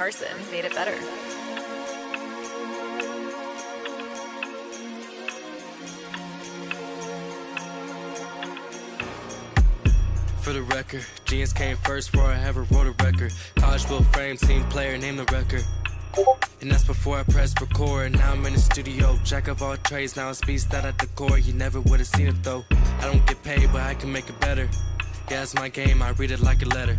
Carson made it better. For the record, GS came first before I ever wrote a record. College built frame, team player, name the record. And that's before I pressed record. Now I'm in the studio, jack of all trades. Now it's beats that I decor. You never would've seen it though. I don't get paid, but I can make it better. Yeah, it's my game, I read it like a letter.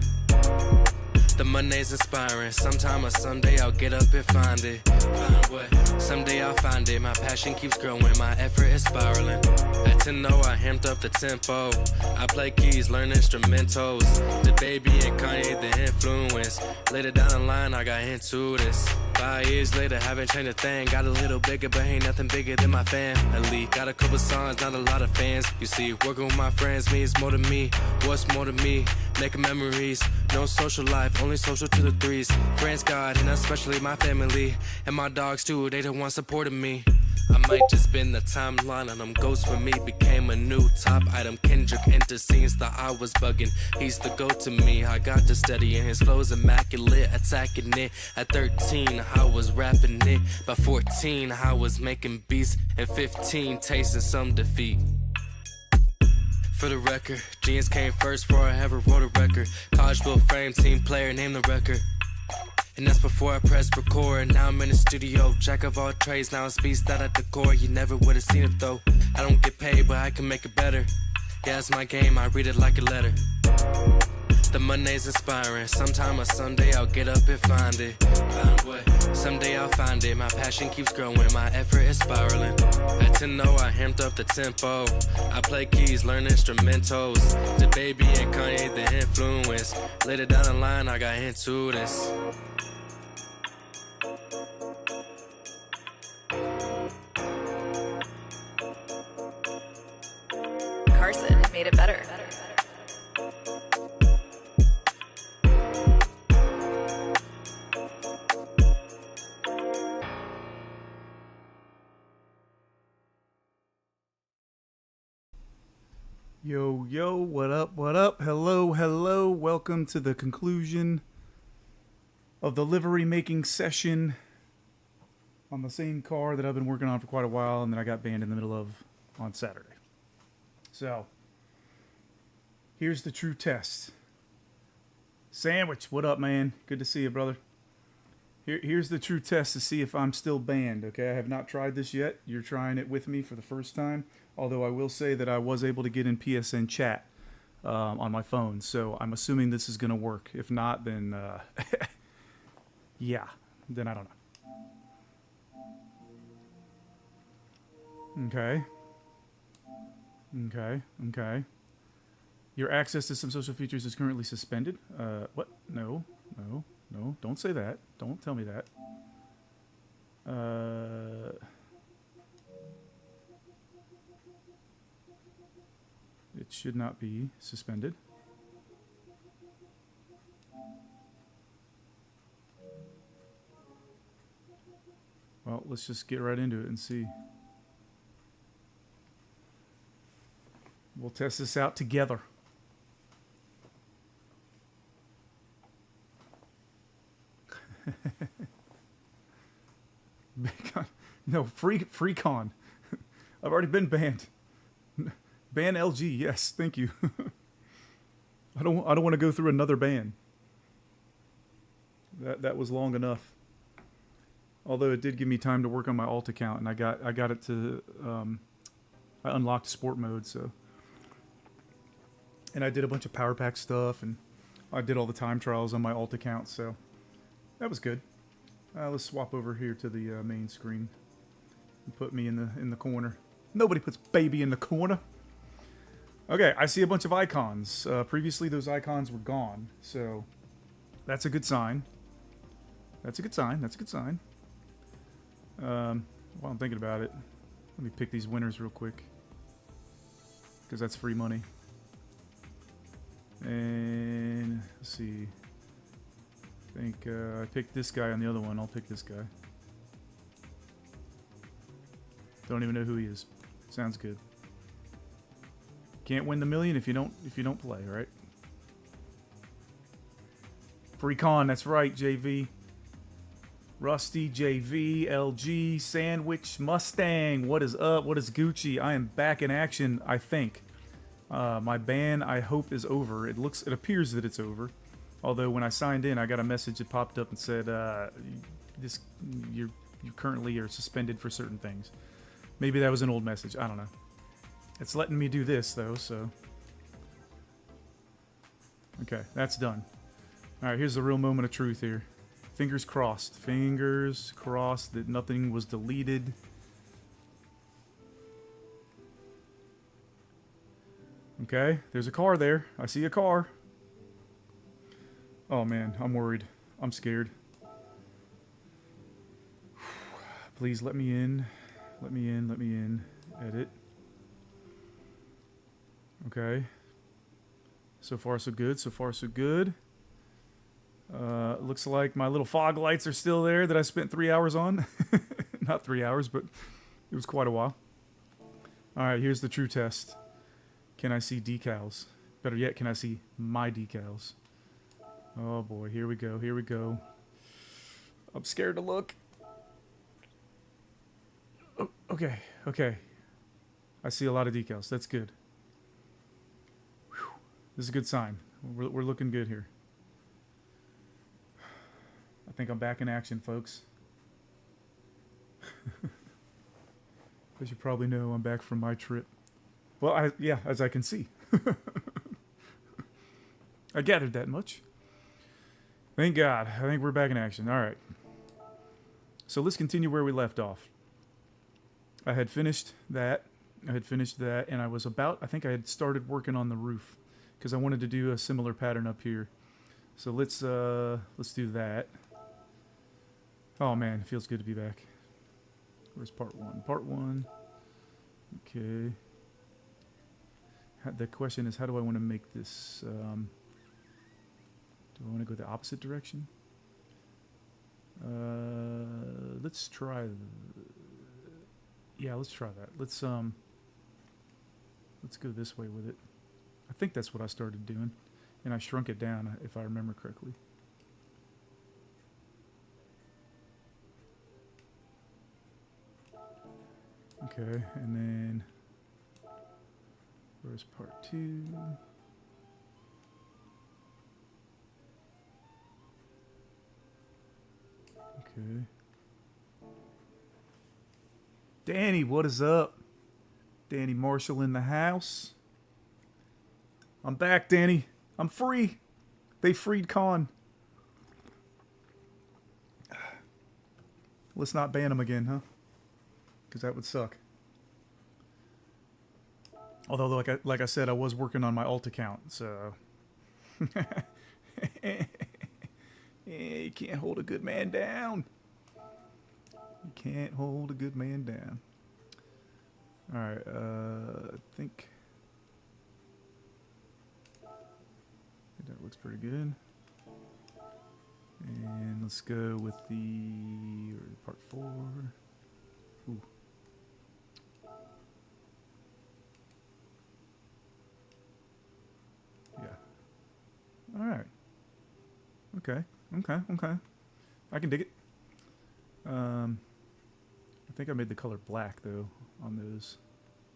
The Monday's inspiring. Sometime or someday I'll get up and find it. Find what? Someday I'll find it. My passion keeps growing, my effort is spiraling. At 10 I amped up the tempo. I play keys, learn instrumentals. The baby and Kanye, the influence. Later down the line, I got into this. 5 years later, haven't changed a thing. Got a little bigger, but ain't nothing bigger than my family. Got a couple songs, not a lot of fans. You see, working with my friends means more to me. What's more to me? Making memories. No social life, only social to the threes. Friends, God, and especially my family. And my dogs too, they the ones supporting me. I might just been the timeline on them ghosts for me. Became a new top item. Kendrick entered scenes, thought I was bugging. He's the go to me. I got to study and his flow's immaculate. Attacking it. At 13, I was rapping it. By 14, I was making beats. And 15, tasting some defeat. For the record, GS came first before I ever wrote a record. College built frame, team player, name the record. And that's before I pressed record. Now I'm in the studio, jack of all trades. Now it's beats that I decor. You never would've seen it though. I don't get paid, but I can make it better. Yeah, it's my game, I read it like a letter. The Monday's inspiring. Sometime or someday I'll get up and find it. Find what? Someday I'll find it. My passion keeps growing, my effort is spiraling. At 10 I amped up the tempo. I play keys, learn instrumentals. The baby and Kanye, the influence. Later down the line, I got into this. Carson made it better. Yo, yo, what up, hello, welcome to the conclusion of the livery making session on the same car that I've been working on for quite a while and that I got banned in the middle of on Saturday. So, here's the true test. Sandwich, what up, man? Good to see you, brother. Here's the true test to see if I'm still banned, okay? I have not tried this yet. You're trying it with me for the first time. Although I will say that I was able to get in PSN chat on my phone. So I'm assuming this is going to work. If not, then yeah. Then I don't know. Okay. Your access to some social features is currently suspended. What? No. Don't say that. Don't tell me that. It should not be suspended. Well, let's just get right into it and see. We'll test this out together. No, free con. I've already been banned. Ban LG, yes, thank you. I don't want to go through another ban. That was long enough. Although it did give me time to work on my alt account, and I got it to I unlocked sport mode, so. And I did a bunch of power pack stuff, and I did all the time trials on my alt account, so that was good. Let's swap over here to the main screen and put me in the corner. Nobody puts baby in the corner. Okay, I see a bunch of icons. Previously, those icons were gone, so that's a good sign. That's a good sign. While I'm thinking about it, let me pick these winners real quick, because that's free money. And let's see. I think I picked this guy on the other one. I'll pick this guy. Don't even know who he is. Sounds good. Can't win the million if you don't play, right? Free con, that's right, JV. Rusty, JV, LG, Sandwich, Mustang. What is up? What is Gucci? I am back in action, I think. My ban, I hope, is over. It appears that it's over. Although when I signed in, I got a message that popped up and said, you currently are suspended for certain things. Maybe that was an old message. I don't know. It's letting me do this, though, so... Okay, that's done. Alright, here's the real moment of truth here. Fingers crossed. Fingers crossed that nothing was deleted. Okay, there's a car there. I see a car. Oh man, I'm worried. I'm scared. Please let me in. Let me in, let me in. Edit. Okay. So far so good, so far so good. Looks like my little fog lights are still there that I spent 3 hours on. Not 3 hours, but it was quite a while. Alright, here's the true test. Can I see decals? Better yet, can I see my decals? Oh boy, here we go, here we go. I'm scared to look. Oh, okay, okay. I see a lot of decals, that's good. Whew. This is a good sign. We're looking good here. I think I'm back in action, folks. As you probably know, I'm back from my trip. Well, yeah, as I can see. I gathered that much. Thank God. I think we're back in action. All right. So let's continue where we left off. I had finished that. And I was I think I had started working on the roof because I wanted to do a similar pattern up here. So let's do that. Oh man, it feels good to be back. Where's part one? Part one. Okay. The question is, how do I want to make this? Do I want to go the opposite direction? Let's try. Yeah, let's try that. Let's go this way with it. I think that's what I started doing, and I shrunk it down if I remember correctly. Okay, and then where's part two? Okay. Danny, what is up? Danny Marshall in the house. I'm back, Danny. I'm free. They freed Khan. Let's not ban him again, huh? Because that would suck. Although, like I said, I was working on my alt account, so... You can't hold a good man down. You can't hold a good man down. Alright, I think that looks pretty good. And let's go with the part 4. Ooh. Yeah. Alright. Okay. Okay. I can dig it. I think I made the color black, though, on those.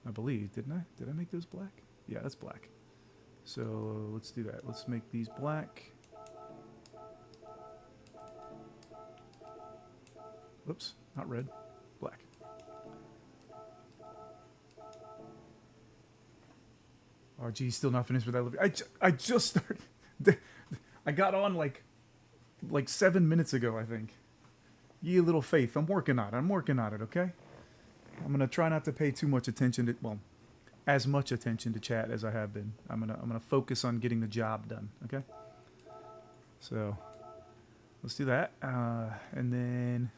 I believe, didn't I? Did I make those black? Yeah, that's black. So, let's do that. Let's make these black. Whoops, not red. Black. RG still not finished with that Livery. I just started. I got on like 7 minutes ago, I think. Ye little faith. I'm working on it, okay? I'm gonna try not to pay too much attention to, well, as much attention to chat as I have been. I'm gonna focus on getting the job done, okay? So let's do that. And then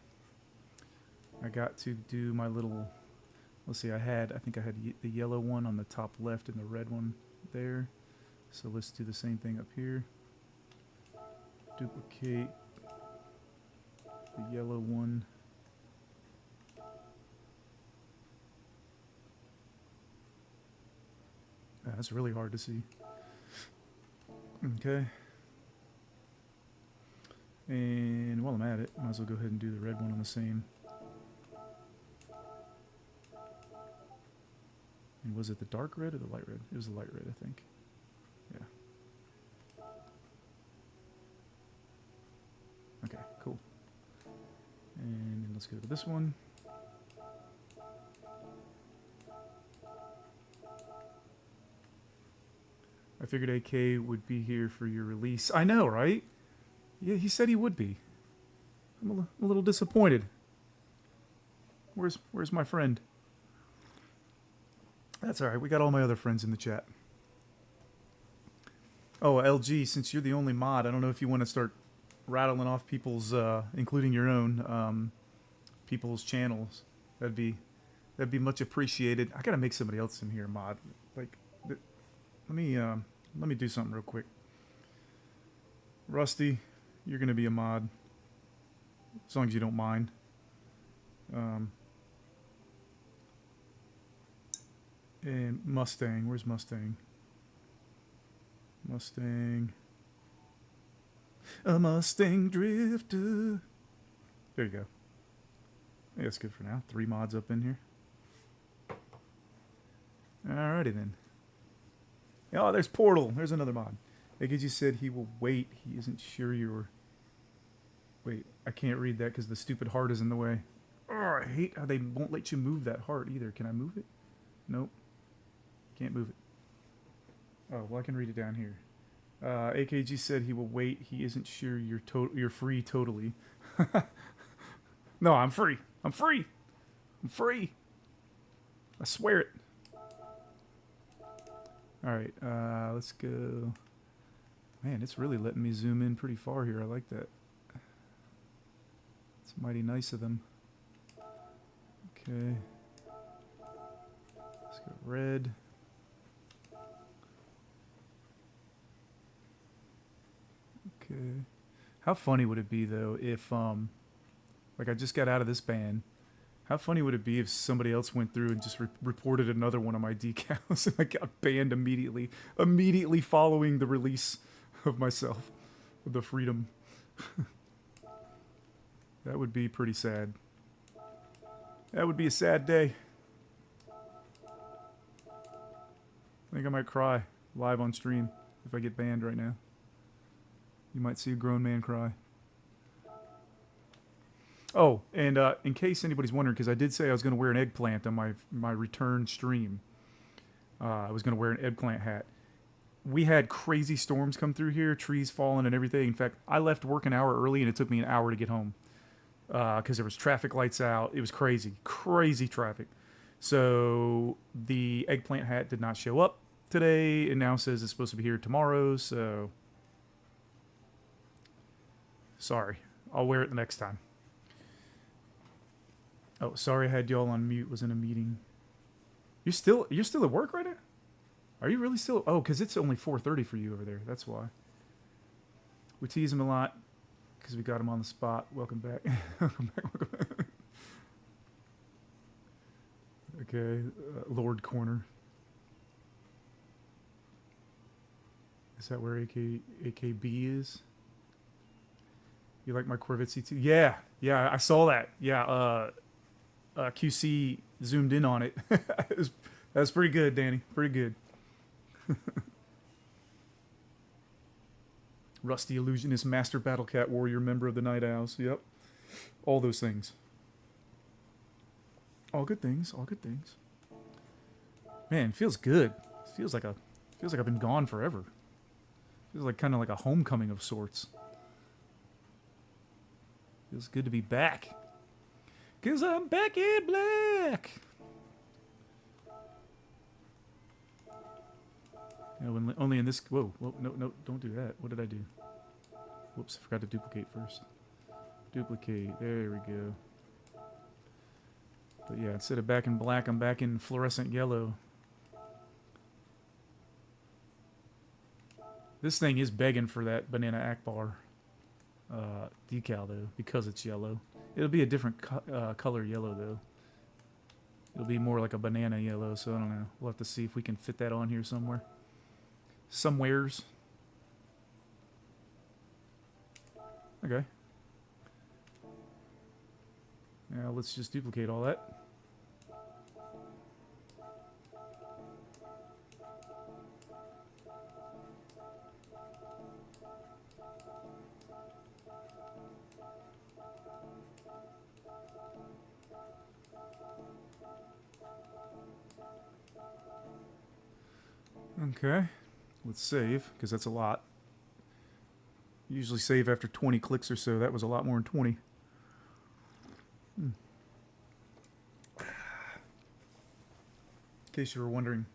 I got to do my little, let's see, I think I had the yellow one on the top left and the red one there. So let's do the same thing up here. Duplicate the yellow one. That's really hard to see. Okay. And while I'm at it, might as well go ahead and do the red one on the same. And was it the dark red or the light red? It was the light red, I think. Yeah. Okay, cool. And then let's go to this one. I figured AK would be here for your release. I know, right? Yeah, he said he would be. I'm a little disappointed. Where's my friend? That's all right. We got all my other friends in the chat. Oh, LG, since you're the only mod, I don't know if you want to start rattling off people's, including your own, people's channels. That'd be much appreciated. I gotta make somebody else in here mod. Like, let me do something real quick. Rusty, you're gonna be a mod, as long as you don't mind. And Mustang, where's Mustang? Mustang. A Mustang drifter. There you go. Yeah, that's good for now. 3 mods up in here. Alrighty then. Oh, there's Portal. There's another mod. Egiji said he will wait. He isn't sure you're... Wait, I can't read that because the stupid heart is in the way. Oh, I hate how they won't let you move that heart either. Can I move it? Nope. Can't move it. Oh, well, I can read it down here. AKG said he will wait. He isn't sure you're free totally. No, I'm free. I'm free. I'm free. I swear it. Alright, let's go. Man, it's really letting me zoom in pretty far here. I like that. It's mighty nice of them. Okay. Let's go red. Okay. How funny would it be, though, if, like, I just got out of this band. How funny would it be if somebody else went through and just reported another one of my decals and I got banned immediately following the release of myself, of the Freedom. That would be pretty sad. That would be a sad day. I think I might cry live on stream if I get banned right now. You might see a grown man cry. Oh, and in case anybody's wondering, because I did say I was going to wear an eggplant on my return stream. I was going to wear an eggplant hat. We had crazy storms come through here, trees falling and everything. In fact, I left work an hour early and it took me an hour to get home because there was traffic lights out. It was crazy, crazy traffic. So the eggplant hat did not show up today. It now says it's supposed to be here tomorrow, so sorry. I'll wear it the next time. Oh, sorry I had y'all on mute. Was in a meeting. You're still at work right now? Are you really still? Oh, because it's only 4:30 for you over there. That's why. We tease him a lot because we got him on the spot. Welcome back. Welcome back. Welcome back. Okay, Lord Corner. Is that where AKB is? You like my Corvette C2? Yeah, I saw that. Yeah, QC zoomed in on it. That's pretty good, Danny. Pretty good. Rusty Illusionist, Master Battle Cat Warrior, member of the Night Owls. Yep. All those things. All good things. All good things. Man, feels good. Feels like I've been gone forever. Feels like kind of like a homecoming of sorts. Feels good to be back. 'Cause I'm back in black. Yeah, only in this... Whoa, no, don't do that. What did I do? Whoops, I forgot to duplicate first. Duplicate, there we go. But yeah, instead of back in black, I'm back in fluorescent yellow. This thing is begging for that Banana Akbar decal, though, because it's yellow. It'll be a different color yellow, though. It'll be more like a banana yellow, so I don't know. We'll have to see if we can fit that on here somewhere. Somewheres. Okay, Now let's just duplicate all that. Okay, let's save, because that's a lot. Usually save after 20 clicks or so. That was a lot more than 20. In case you were wondering,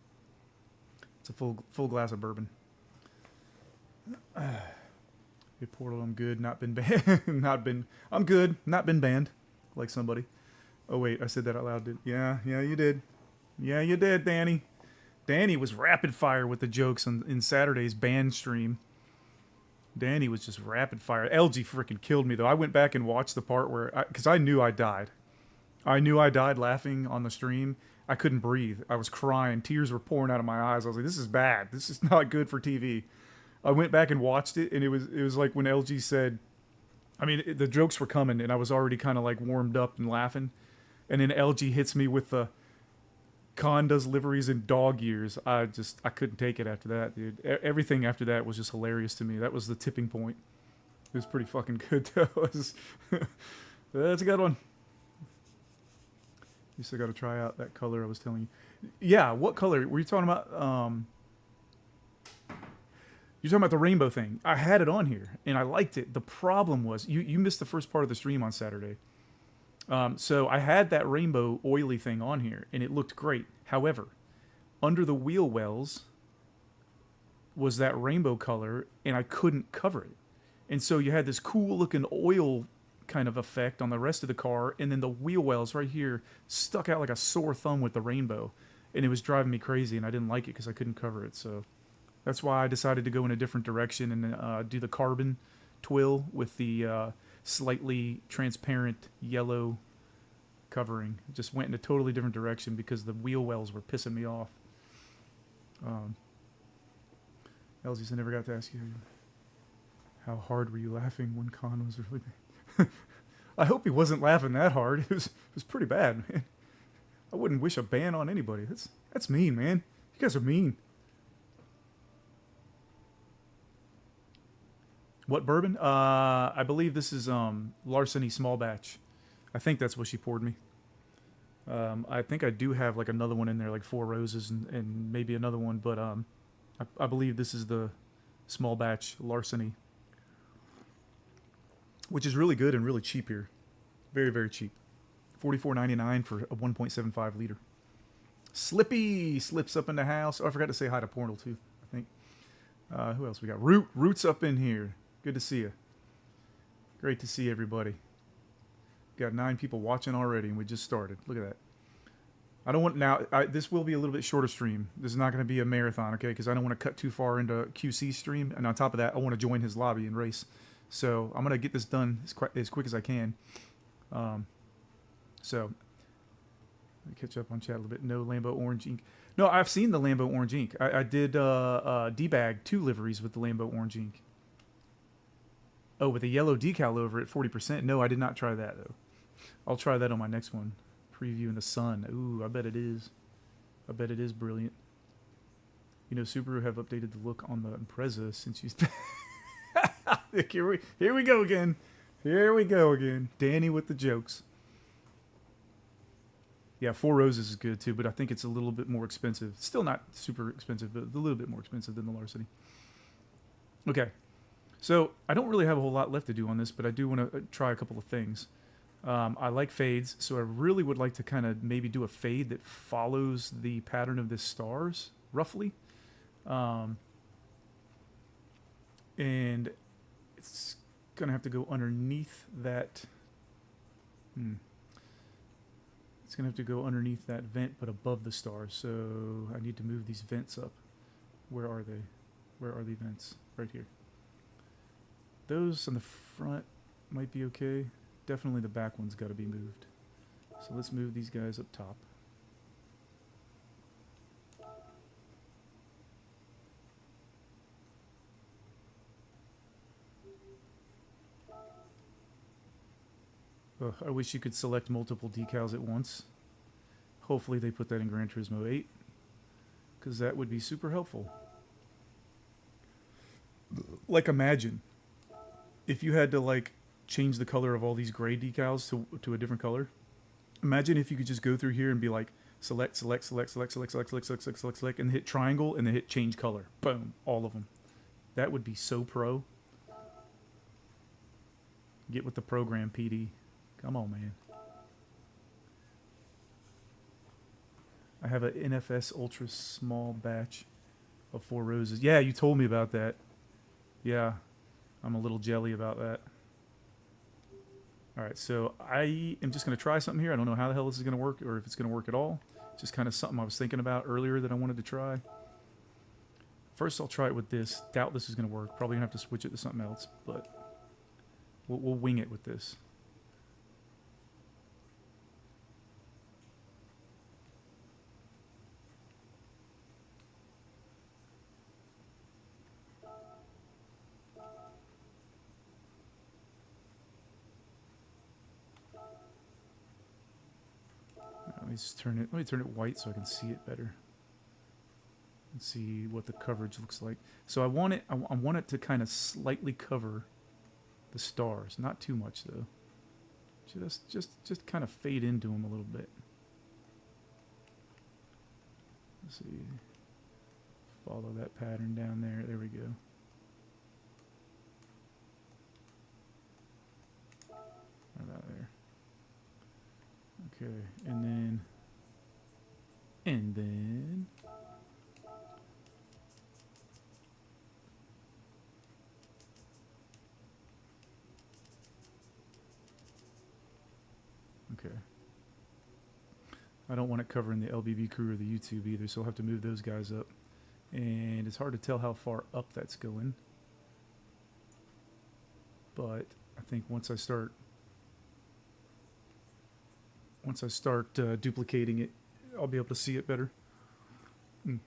it's a full glass of bourbon. Hey, Portal, I'm good. Not been banned. I'm good. Not been banned. Like somebody. Oh wait, I said that out loud. Yeah, you did. Yeah, you did, Danny. Danny was rapid fire with the jokes in Saturday's band stream. Danny was just rapid fire. LG freaking killed me though. I went back and watched the part where, because I knew I died. I knew I died laughing on the stream. I couldn't breathe. I was crying. Tears were pouring out of my eyes. I was like, this is bad. This is not good for TV. I went back and watched it, and it was like when LG said, I mean, the jokes were coming, and I was already kind of like warmed up and laughing. And then LG hits me with the Con does liveries in dog years. I couldn't take it after that, dude. Everything after that was just hilarious to me. That was the tipping point. It was pretty fucking good, though. That's a good one. You still got to try out that color I was telling you. Yeah, what color? Were you talking about? You're talking about the rainbow thing. I had it on here, and I liked it. The problem was, you missed the first part of the stream on Saturday. So I had that rainbow oily thing on here, and it looked great. However, under the wheel wells was that rainbow color, and I couldn't cover it. And so you had this cool looking oil kind of effect on the rest of the car, and then the wheel wells right here stuck out like a sore thumb with the rainbow. And it was driving me crazy, and I didn't like it because I couldn't cover it. So that's why I decided to go in a different direction and do the carbon twill with the slightly transparent yellow covering. Just went in a totally different direction because the wheel wells were pissing me off. Elsie, I never got to ask you how hard were you laughing when Con was really bad. I hope he wasn't laughing that hard. It was pretty bad, man. I wouldn't wish a ban on anybody. That's mean, man. You guys are mean. What bourbon? I believe this is Larceny Small Batch. I think that's what she poured me. I think I do have like another one in there, like Four Roses and maybe another one, but I believe this is the Small Batch Larceny, which is really good and really cheap here. Very, very cheap. $44.99 for a 1.75 liter. Slippy slips up in the house. Oh, I forgot to say hi to Portal too, I think. Who else we got? Root's up in here. Good to see you. Great to see everybody. Got 9 people watching already, and we just started. Look at that. I don't want now. This will be a little bit shorter stream. This is not going to be a marathon, okay? Because I don't want to cut too far into QC stream, and on top of that, I want to join his lobby and race. So I'm going to get this done as quick as I can. So let me catch up on chat a little bit. No Lambo Orange ink. No, I've seen the Lambo Orange ink. I did D-bag 2 liveries with the Lambo Orange ink. Oh, with a yellow decal over it, 40%. No, I did not try that, though. I'll try that on my next one. Preview in the sun. Ooh, I bet it is. I bet it is brilliant. You know, Subaru have updated the look on the Impreza since you... Here we go again. Here we go again. Danny with the jokes. Yeah, Four Roses is good, too, but I think it's a little bit more expensive. Still not super expensive, but a little bit more expensive than the Larceny. Okay. So I don't really have a whole lot left to do on this, but I do want to try a couple of things. I like fades, so I really would like to kind of maybe do a fade that follows the pattern of this stars, roughly. And it's going to have to go underneath that. It's going to have to go underneath that vent, but above the stars. So I need to move these vents up. Where are they? Where are the vents? Right here. Those on the front might be okay. Definitely the back one's got to be moved. So let's move these guys up top. Ugh. I wish you could select multiple decals at once. Hopefully they put that in Gran Turismo 8, because that would be super helpful. Like, imagine if you had to like change the color of all these gray decals to a different color. Imagine if you could just go through here and be like select, select, select, select, select, select, select, select, select, select, select, and hit triangle and then hit change color. Boom, all of them. That would be so pro. Get with the program, PD. Come on, man. I have an NFS ultra small batch of 4 roses. Yeah, you told me about that. Yeah, I'm a little jelly about that. All right, so I am just going to try something here. I don't know how the hell this is going to work or if it's going to work at all. Just kind of something I was thinking about earlier that I wanted to try. First, I'll try it with this. Doubt this is going to work. Probably going to have to switch it to something else, but we'll wing it with this. Let me just turn it. Let me turn it white so I can see it better. And see what the coverage looks like. So I want it. I want it to kind of slightly cover the stars, not too much though. Just kind of fade into them a little bit. Let's see. Follow that pattern down there. There we go. Right about there. Okay, and then okay. I don't want it covering the LBB crew or the YouTube either, so I'll have to move those guys up. And it's hard to tell how far up that's going. But I think once I start duplicating it, I'll be able to see it better. And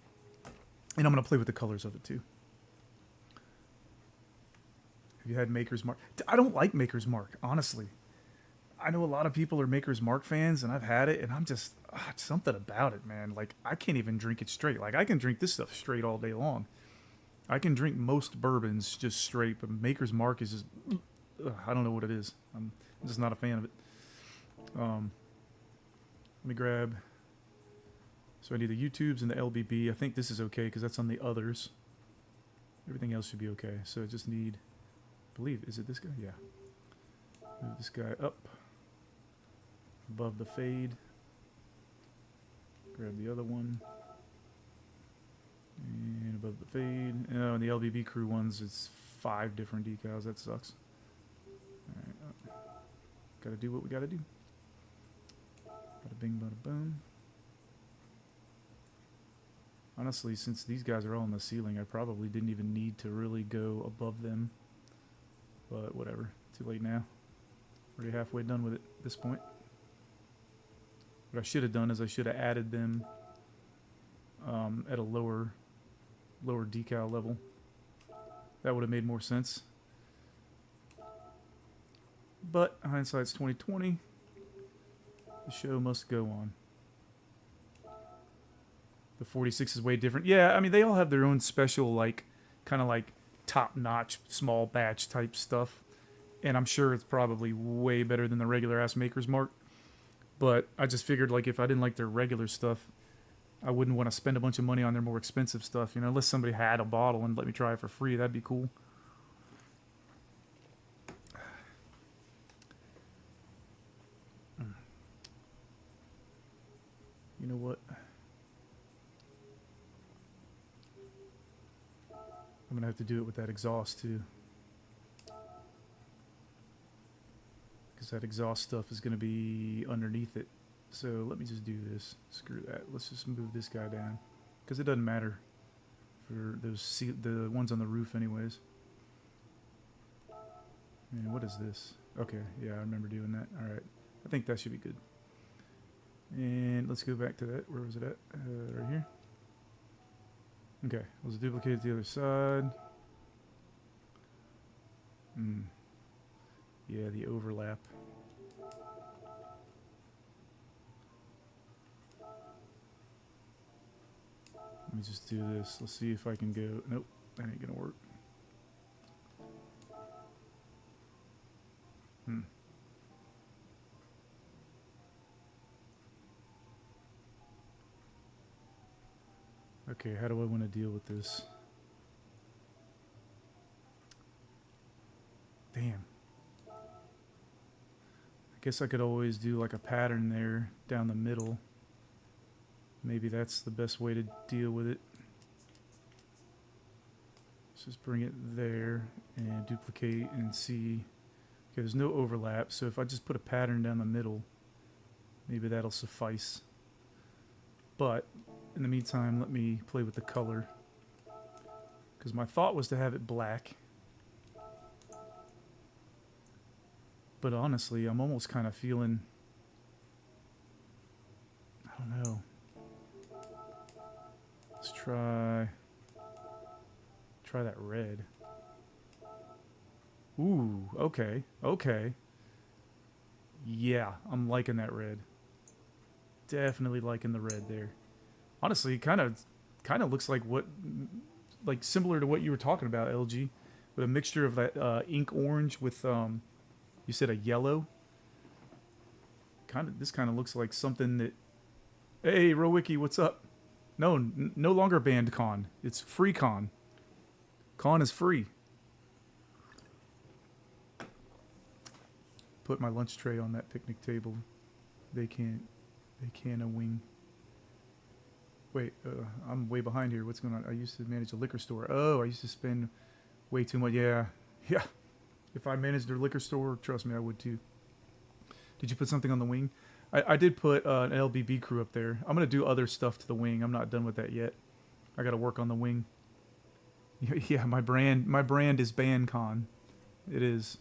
I'm going to play with the colors of it too. Have you had Maker's Mark? I don't like Maker's Mark, honestly. I know a lot of people are Maker's Mark fans, and I've had it, and I'm just something about it, man. Like, I can't even drink it straight. Like, I can drink this stuff straight all day long. I can drink most bourbons just straight, but Maker's Mark is just, I don't know what it is. I'm just not a fan of it. Let me grab. So I need the YouTubes and the LBB. I think this is okay because that's on the others. Everything else should be okay. So I just need, I believe, is it this guy? Yeah. Move this guy up above the fade. Grab the other one. And above the fade. Oh, and the LBB crew ones, it's 5 different decals. That sucks. Alright. Gotta do what we gotta do. Bada bing, bada boom. Honestly, since these guys are all on the ceiling, I probably didn't even need to really go above them. But whatever. Too late now. Already halfway done with it at this point. What I should have done is I should have added them at a lower decal level. That would have made more sense. But hindsight's 20/20. The show must go on. The 46 is way different. Yeah, I mean, they all have their own special, like, kind of like top-notch, small batch type stuff. And I'm sure it's probably way better than the regular-ass Maker's Mark. But I just figured, like, if I didn't like their regular stuff, I wouldn't want to spend a bunch of money on their more expensive stuff. You know, unless somebody had a bottle and let me try it for free, that'd be cool. You know what? I'm gonna have to do it with that exhaust too, because that exhaust stuff is gonna be underneath it. So let me just do this. Screw that. Let's just move this guy down, because it doesn't matter for those the ones on the roof anyways. And what is this? Okay, yeah, I remember doing that. All right, I think that should be good. And let's go back to that. Where was it at? Right here. Okay, let's duplicate the other side. Yeah, the overlap. Let me just do this. Let's see if I can go. Nope, that ain't gonna work. Okay, how do I want to deal with this? Damn. I guess I could always do like a pattern there down the middle. Maybe that's the best way to deal with it. Let's just bring it there and duplicate and see. Okay, there's no overlap, so if I just put a pattern down the middle, maybe that'll suffice. But in the meantime, let me play with the color, because my thought was to have it black. But honestly, I'm almost kind of feeling, I don't know. Let's try that red. Ooh, okay, okay. Yeah, I'm liking that red. Definitely liking the red there. Honestly, kind of looks like similar to what you were talking about, LG, with a mixture of that ink orange with you said a yellow. This kind of looks like something that. Hey, Rowicki, what's up? No, no longer banned con. It's free con. Con is free. Put my lunch tray on that picnic table. They can't a wing. Wait, I'm way behind here. What's going on? I used to manage a liquor store. Oh, I used to spend way too much. Yeah. If I managed a liquor store, trust me, I would too. Did you put something on the wing? I did put an LBB crew up there. I'm going to do other stuff to the wing. I'm not done with that yet. I got to work on the wing. Yeah, my brand is BandCon. It is.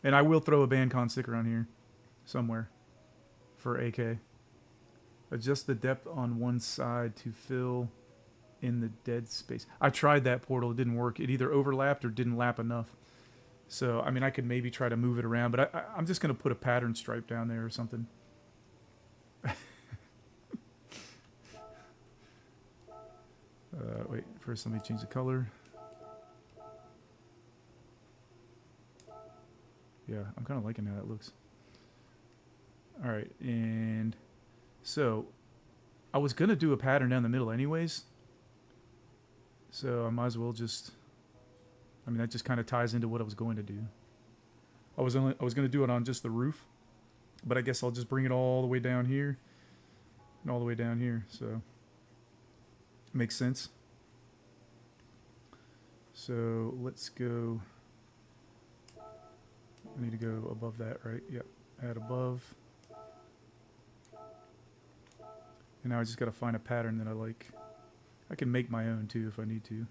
And I will throw a BandCon sticker on here somewhere for AK. Adjust the depth on one side to fill in the dead space. I tried that portal. It didn't work. It either overlapped or didn't lap enough. So, I mean, I could maybe try to move it around, but I'm just going to put a pattern stripe down there or something. Wait, first let me change the color. Yeah, I'm kind of liking how that looks. All right, and so I was going to do a pattern down the middle anyways. So I might as well just, I mean, that just kind of ties into what I was going to do. I was going to do it on just the roof, but I guess I'll just bring it all the way down here and all the way down here. So makes sense. So let's go. I need to go above that, right? Yep. Add above. And now I just got to find a pattern that I like. I can make my own too if I need to.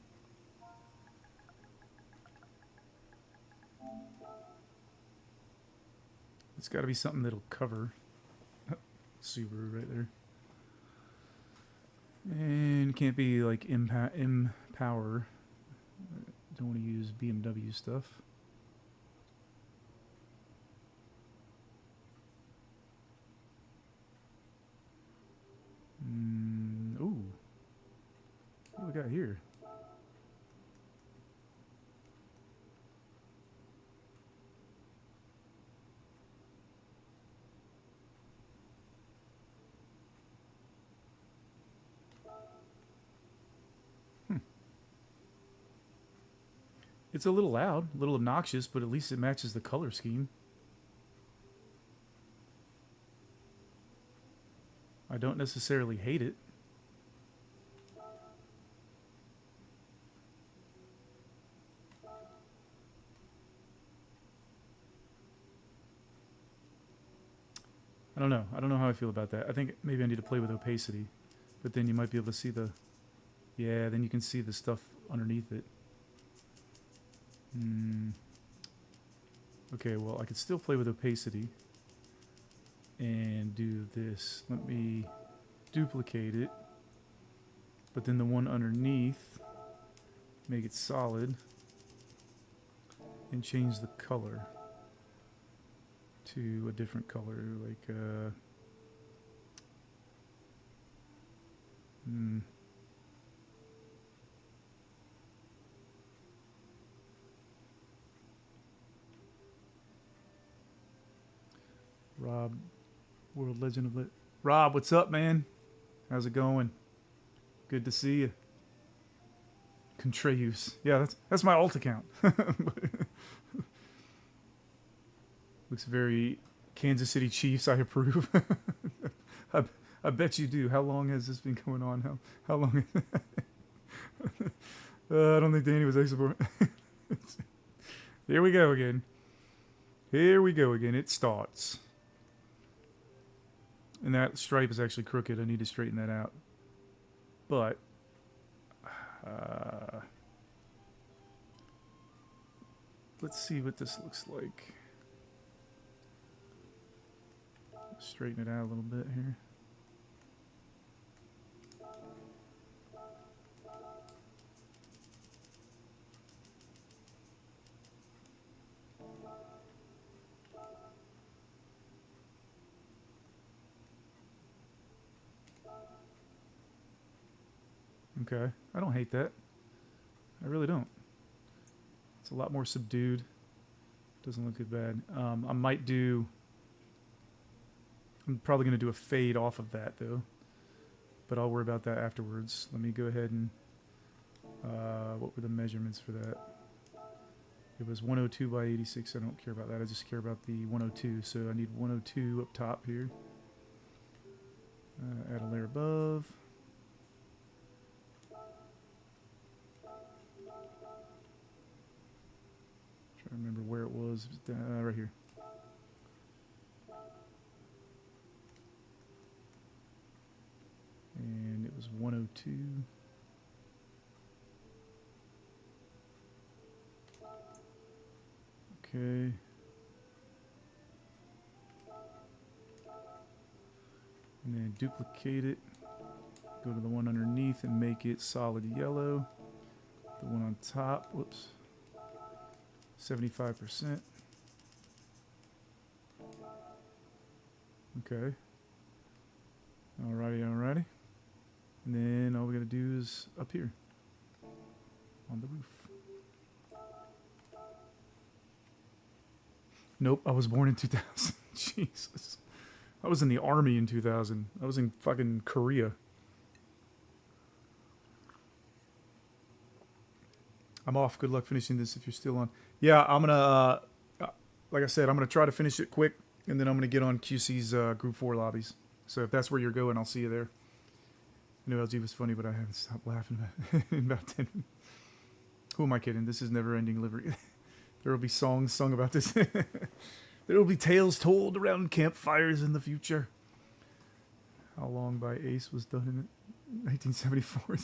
It's got to be something that'll cover. Subaru right there. And can't be like M-Power. Don't want to use BMW stuff. Ooh. What do we got here? It's a little loud, a little obnoxious, but at least it matches the color scheme. I don't necessarily hate it. I don't know. I don't know how I feel about that. I think maybe I need to play with opacity, but then you might be able to see the, yeah, then you can see the stuff underneath it. Okay, well, I could still play with opacity and do this. Let me duplicate it, but then the one underneath, make it solid and change the color to a different color, like Rob, World Legend of Lit. Rob, what's up, man? How's it going? Good to see you. Contreras. Yeah, that's my alt account. Looks very Kansas City Chiefs. I approve. I bet you do. How long has this been going on? How long? I don't think Danny was export. Here we go again. Here we go again. It starts. And that stripe is actually crooked. I need to straighten that out. But let's see what this looks like. Straighten it out a little bit here. Okay, I don't hate that. I really don't. It's a lot more subdued. Doesn't look too bad. I might do... I'm probably going to do a fade off of that, though. But I'll worry about that afterwards. Let me go ahead and... what were the measurements for that? It was 102 by 86. I don't care about that. I just care about the 102. So I need 102 up top here. Add a layer above. I remember where it was. It was right here. And it was 102. Okay. And then duplicate it. Go to the one underneath and make it solid yellow. The one on top, whoops. 75%. Okay. Alrighty, alrighty. And then all we gotta do is up here. On the roof. Nope, I was born in 2000. Jesus. I was in the army in 2000. I was in fucking Korea. I'm off. Good luck finishing this if you're still on. Yeah, I'm going to, like I said, I'm going to try to finish it quick, and then I'm going to get on QC's Group 4 lobbies. So if that's where you're going, I'll see you there. I know LG was funny, but I haven't stopped laughing about in about 10 minutes. Who am I kidding? This is never-ending livery. There will be songs sung about this. There will be tales told around campfires in the future. How Long by Ace was done in 1974.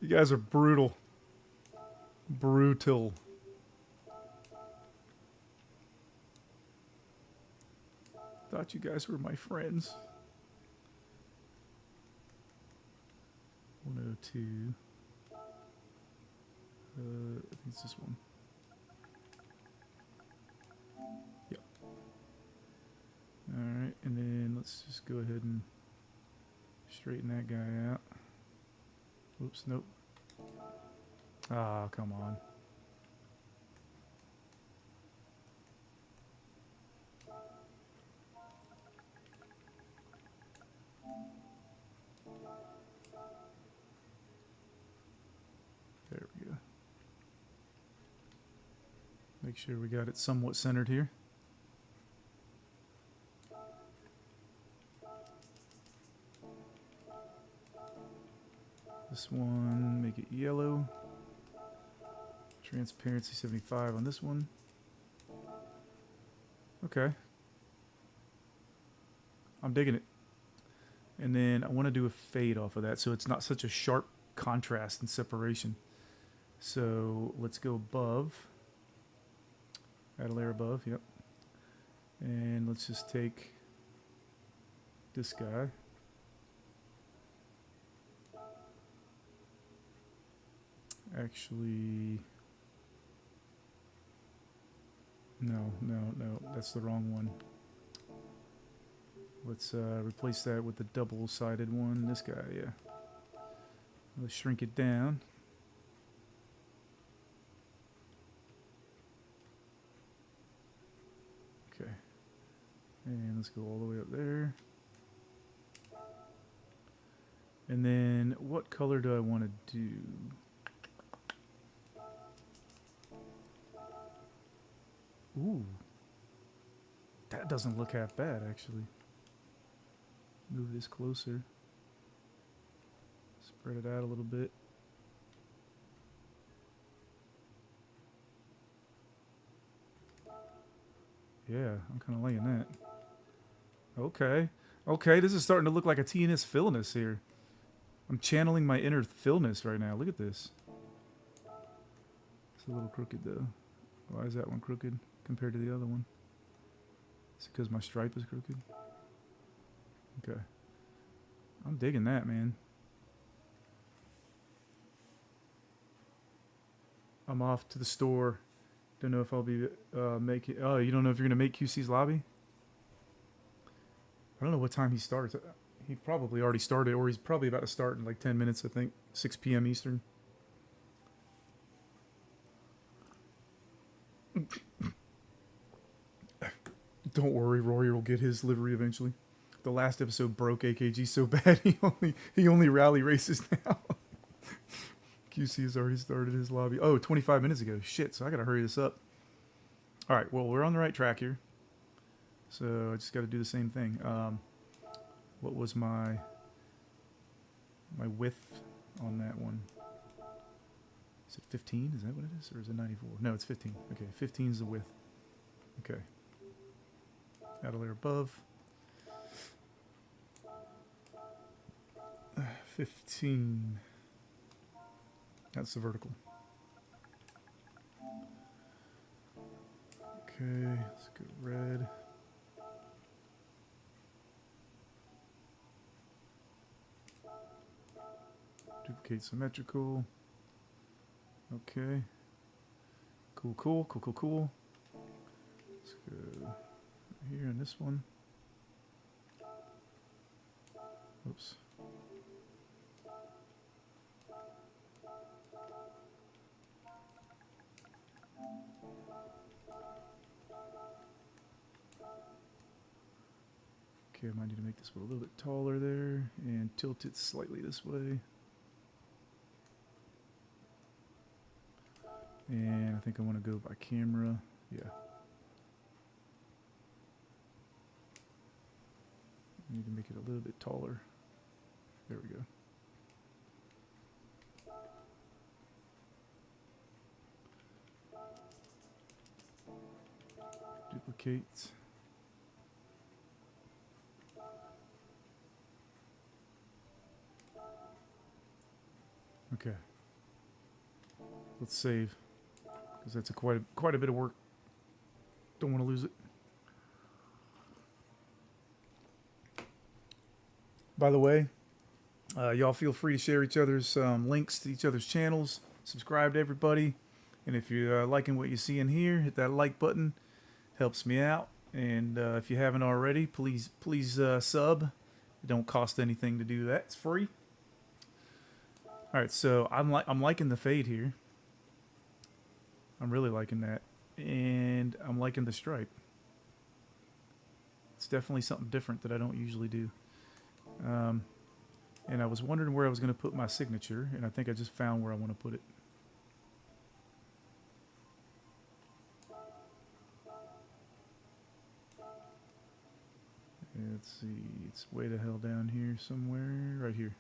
You guys are brutal. Brutal. Thought you guys were my friends. 102. I think it's this one. Yep. Alright, and then let's just go ahead and straighten that guy out. Oops, nope. Ah, come on. There we go. Make sure we got it somewhat centered here. This one, make it yellow. Transparency 75 on this one. Okay. I'm digging it. And then I want to do a fade off of that so it's not such a sharp contrast and separation. So let's go above. Add a layer above, yep. And let's just take this guy. Actually, no, that's the wrong one. Let's replace that with the double-sided one. This guy, yeah. Let's shrink it down. Okay. And let's go all the way up there. And then what color do I want to do? Ooh. That doesn't look half bad, actually. Move this closer. Spread it out a little bit. Yeah, I'm kind of liking that. Okay. Okay, this is starting to look like a TNS Philness here. I'm channeling my inner Philness right now. Look at this. It's a little crooked, though. Why is that one crooked compared to the other one? It's because my stripe is crooked. Okay. I'm digging that, man. I'm off to the store. Don't know if I'll be making... Oh, you don't know if you're going to make QC's lobby? I don't know what time he starts. He probably already started, or he's probably about to start in like 10 minutes, I think. 6 p.m. Eastern. Don't worry, Rory will get his livery eventually. The last episode broke AKG so bad he only rally races now. QC has already started his lobby. Oh, 25 minutes ago. Shit, so I gotta hurry this up. Alright, well, we're on the right track here. So I just gotta do the same thing. What was my width on that one? Is it 15? Is that what it is? Or is it 94? No, it's 15. Okay, 15 is the width. Okay. Add a layer above. 15. That's the vertical. Okay, let's go red. Duplicate symmetrical. Okay. Cool, cool, cool, cool, cool. Let's go here in this one. Oops. Okay, I might need to make this one a little bit taller there and tilt it slightly this way. And I think I want to go by camera. Yeah. I need to make it a little bit taller. There we go. Duplicate. Okay. Let's save, because that's quite a bit of work. Don't want to lose it. By the way, y'all feel free to share each other's links to each other's channels. Subscribe to everybody, and if you're liking what you see in here, hit that like button. Helps me out. And if you haven't already, please sub. It don't cost anything to do that. It's free. All right, so I'm liking the fade here. I'm really liking that, and I'm liking the stripe. It's definitely something different that I don't usually do. And I was wondering where I was going to put my signature, and I think I just found where I want to put it. Let's see, it's way the hell down here somewhere, right here.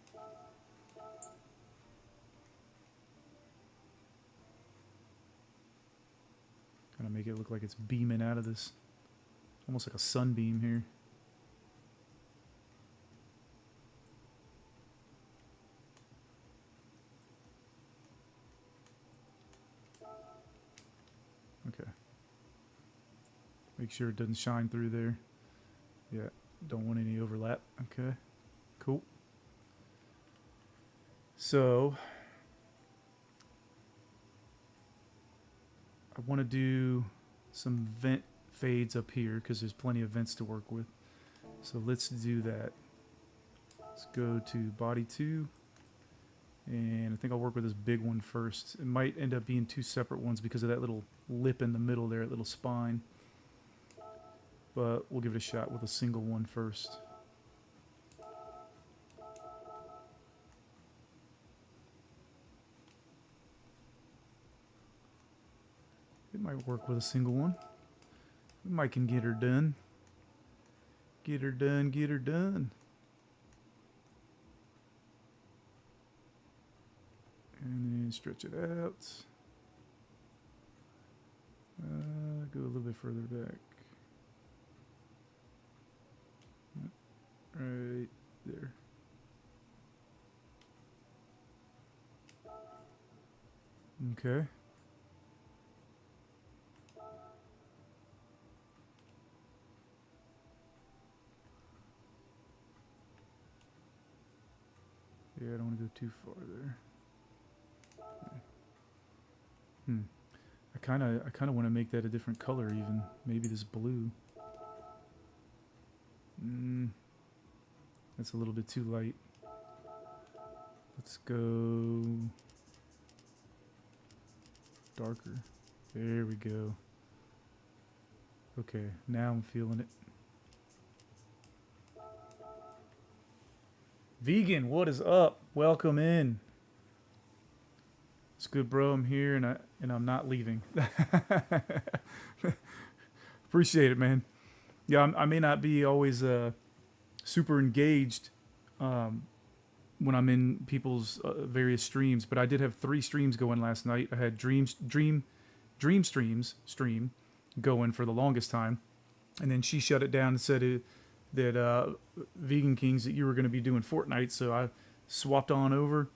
Kind of make it look like it's beaming out of this, almost like a sunbeam here. Okay. Make sure it doesn't shine through there. Yeah, don't want any overlap. Okay, cool. So I want to do some vent fades up here because there's plenty of vents to work with. So let's do that. Let's go to body 2, and I think I'll work with this big one first. It might end up being two separate ones because of that little lip in the middle there, that little spine. but we'll give it a shot with a single one first. It might work with a single one. We might can get her done. Get her done, get her done. And then stretch it out. Go a little bit further back. Right there. Okay. Yeah, I don't want to go too far there. I kind of want to make that a different color even. Maybe this blue. That's a little bit too light. Let's go darker. There we go. Okay, now I'm feeling it. Vegan, what is up? Welcome in. It's good, bro. I'm here and I'm not leaving. Appreciate it, man. Yeah, I may not be always super engaged when I'm in people's various streams, but I did have 3 streams going last night. I had Dream stream going for the longest time, and then she shut it down and said that Vegan Kings, that you were going to be doing Fortnite, so I swapped on over.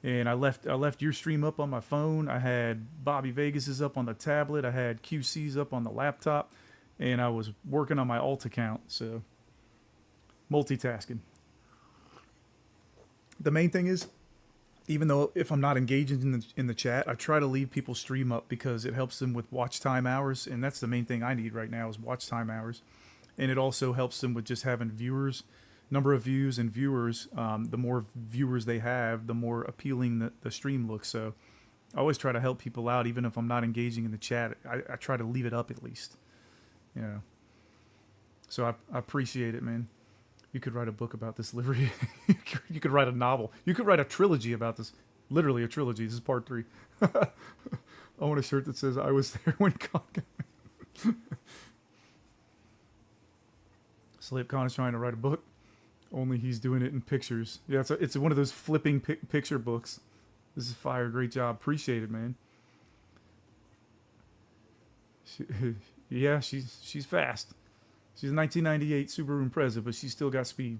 And I left your stream up on my phone. I had Bobby Vegas's up on the tablet. I had QC's up on the laptop, and I was working on my alt account. So multitasking. The main thing is, even though if I'm not engaging in the chat, I try to leave people's stream up because it helps them with watch time hours, and that's the main thing I need right now is watch time hours, and it also helps them with just having viewers. Number of views and viewers, the more viewers they have, the more appealing the stream looks. So I always try to help people out, even if I'm not engaging in the chat. I try to leave it up at least, you know. So I appreciate it, man. You could write a book about this livery. You could write a novel. You could write a trilogy about this. Literally a trilogy. This is part 3. I want a shirt that says I was there when Con got Slip Con is trying to write a book. Only he's doing it in pictures. Yeah, it's one of those flipping picture books. This is fire. Great job. Appreciate it, man. Yeah, she's fast. She's a 1998 Subaru Impreza, but she's still got speed.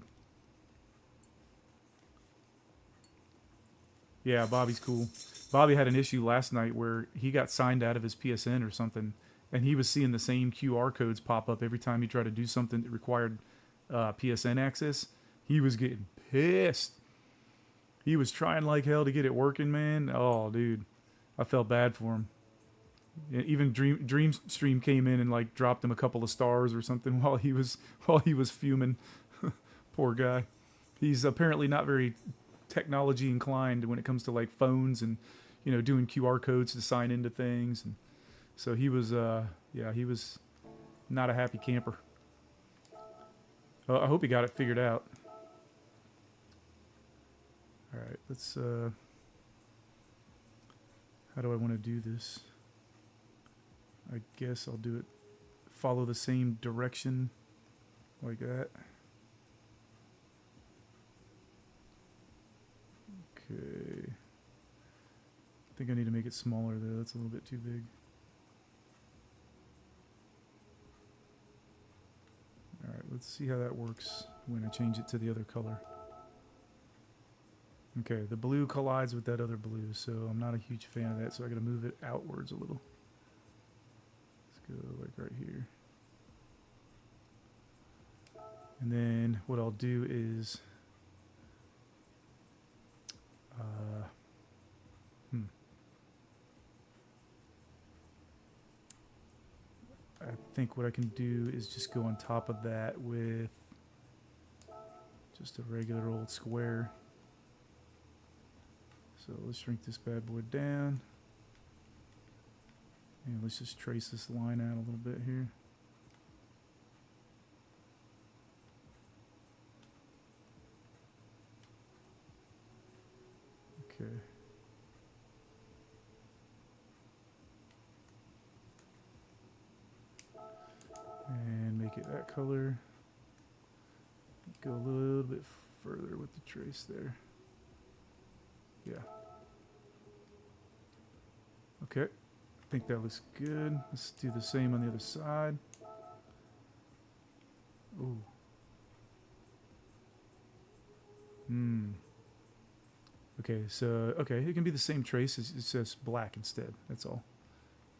Yeah, Bobby's cool. Bobby had an issue last night where he got signed out of his PSN or something, and he was seeing the same QR codes pop up every time he tried to do something that required PSN access. He was getting pissed. He was trying like hell to get it working, man. Oh, dude. I felt bad for him. Even Dreamstream came in and like dropped him a couple of stars or something while he was fuming. Poor guy. He's apparently not very technology inclined when it comes to like phones and, you know, doing QR codes to sign into things. And so he was he was not a happy camper. I hope he got it figured out. All right, let's how do I want to do this? I guess I'll do it, follow the same direction like that. Okay. I think I need to make it smaller though, that's a little bit too big. Alright, let's see how that works when I change it to the other color. Okay, the blue collides with that other blue, so I'm not a huge fan of that, so I gotta move it outwards a little. Let's go like right here. And then what I'll do is I think what I can do is just go on top of that with just a regular old square. So let's shrink this bad boy down. And let's just trace this line out a little bit here. that color. Go a little bit further with the trace there. Yeah. Okay. I think that looks good. Let's do the same on the other side. Ooh. Okay, so, okay, it can be the same trace. It says black instead. That's all.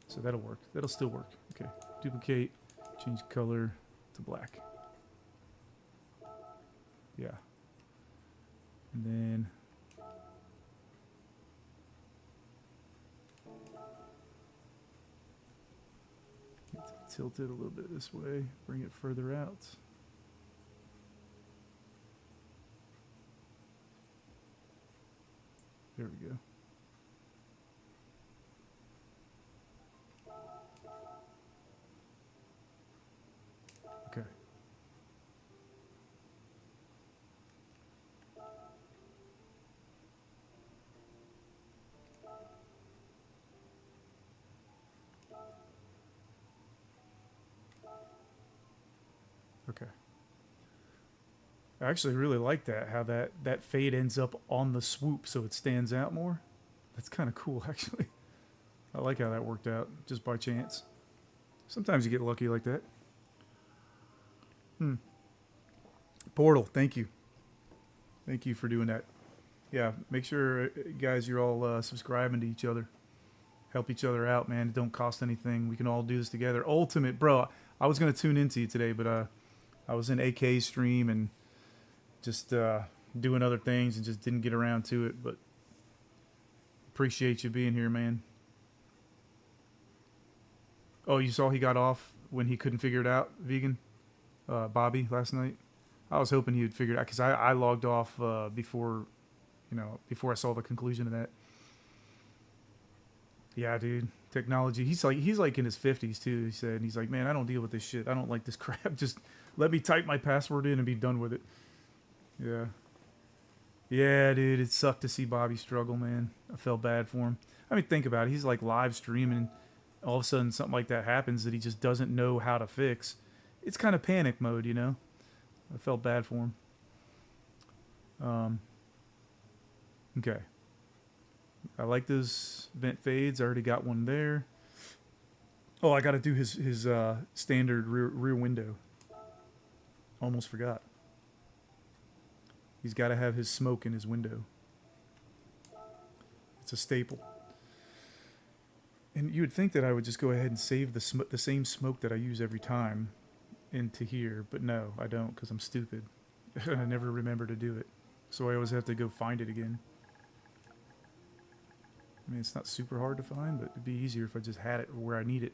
So that'll work. That'll still work. Okay. Duplicate. Change color to black. Yeah. And then tilt it a little bit this way. Bring it further out. There we go. Okay. Okay. I actually really like that, how that fade ends up on the swoop so it stands out more. That's kind of cool, actually. I like how that worked out, just by chance. Sometimes you get lucky like that. Portal, thank you. Thank you for doing that. Yeah, make sure, guys, you're all subscribing to each other. Help each other out, man. It don't cost anything. We can all do this together. Ultimate, bro. I was going to tune into you today, but I was in AK's stream and just doing other things and just didn't get around to it. But appreciate you being here, man. Oh, you saw he got off when he couldn't figure it out, vegan? Bobby, last night? I was hoping he would figure it out because I logged off before I saw the conclusion of that. Yeah, dude. Technology. He's like in his 50s too, he said. And he's like, man, I don't deal with this shit. I don't like this crap. Just let me type my password in and be done with it. Yeah. Yeah, dude. It sucked to see Bobby struggle, man. I felt bad for him. I mean, think about it. He's like live streaming. All of a sudden something like that happens that he just doesn't know how to fix. It's kind of panic mode, you know? I felt bad for him. Okay. I like those vent fades. I already got one there. Oh, I got to do his standard rear window. Almost forgot. He's got to have his smoke in his window. It's a staple. And you would think that I would just go ahead and save the same smoke that I use every time into here, but no, I don't, because I'm stupid. I never remember to do it. So I always have to go find it again. I mean, it's not super hard to find, but it'd be easier if I just had it where I need it.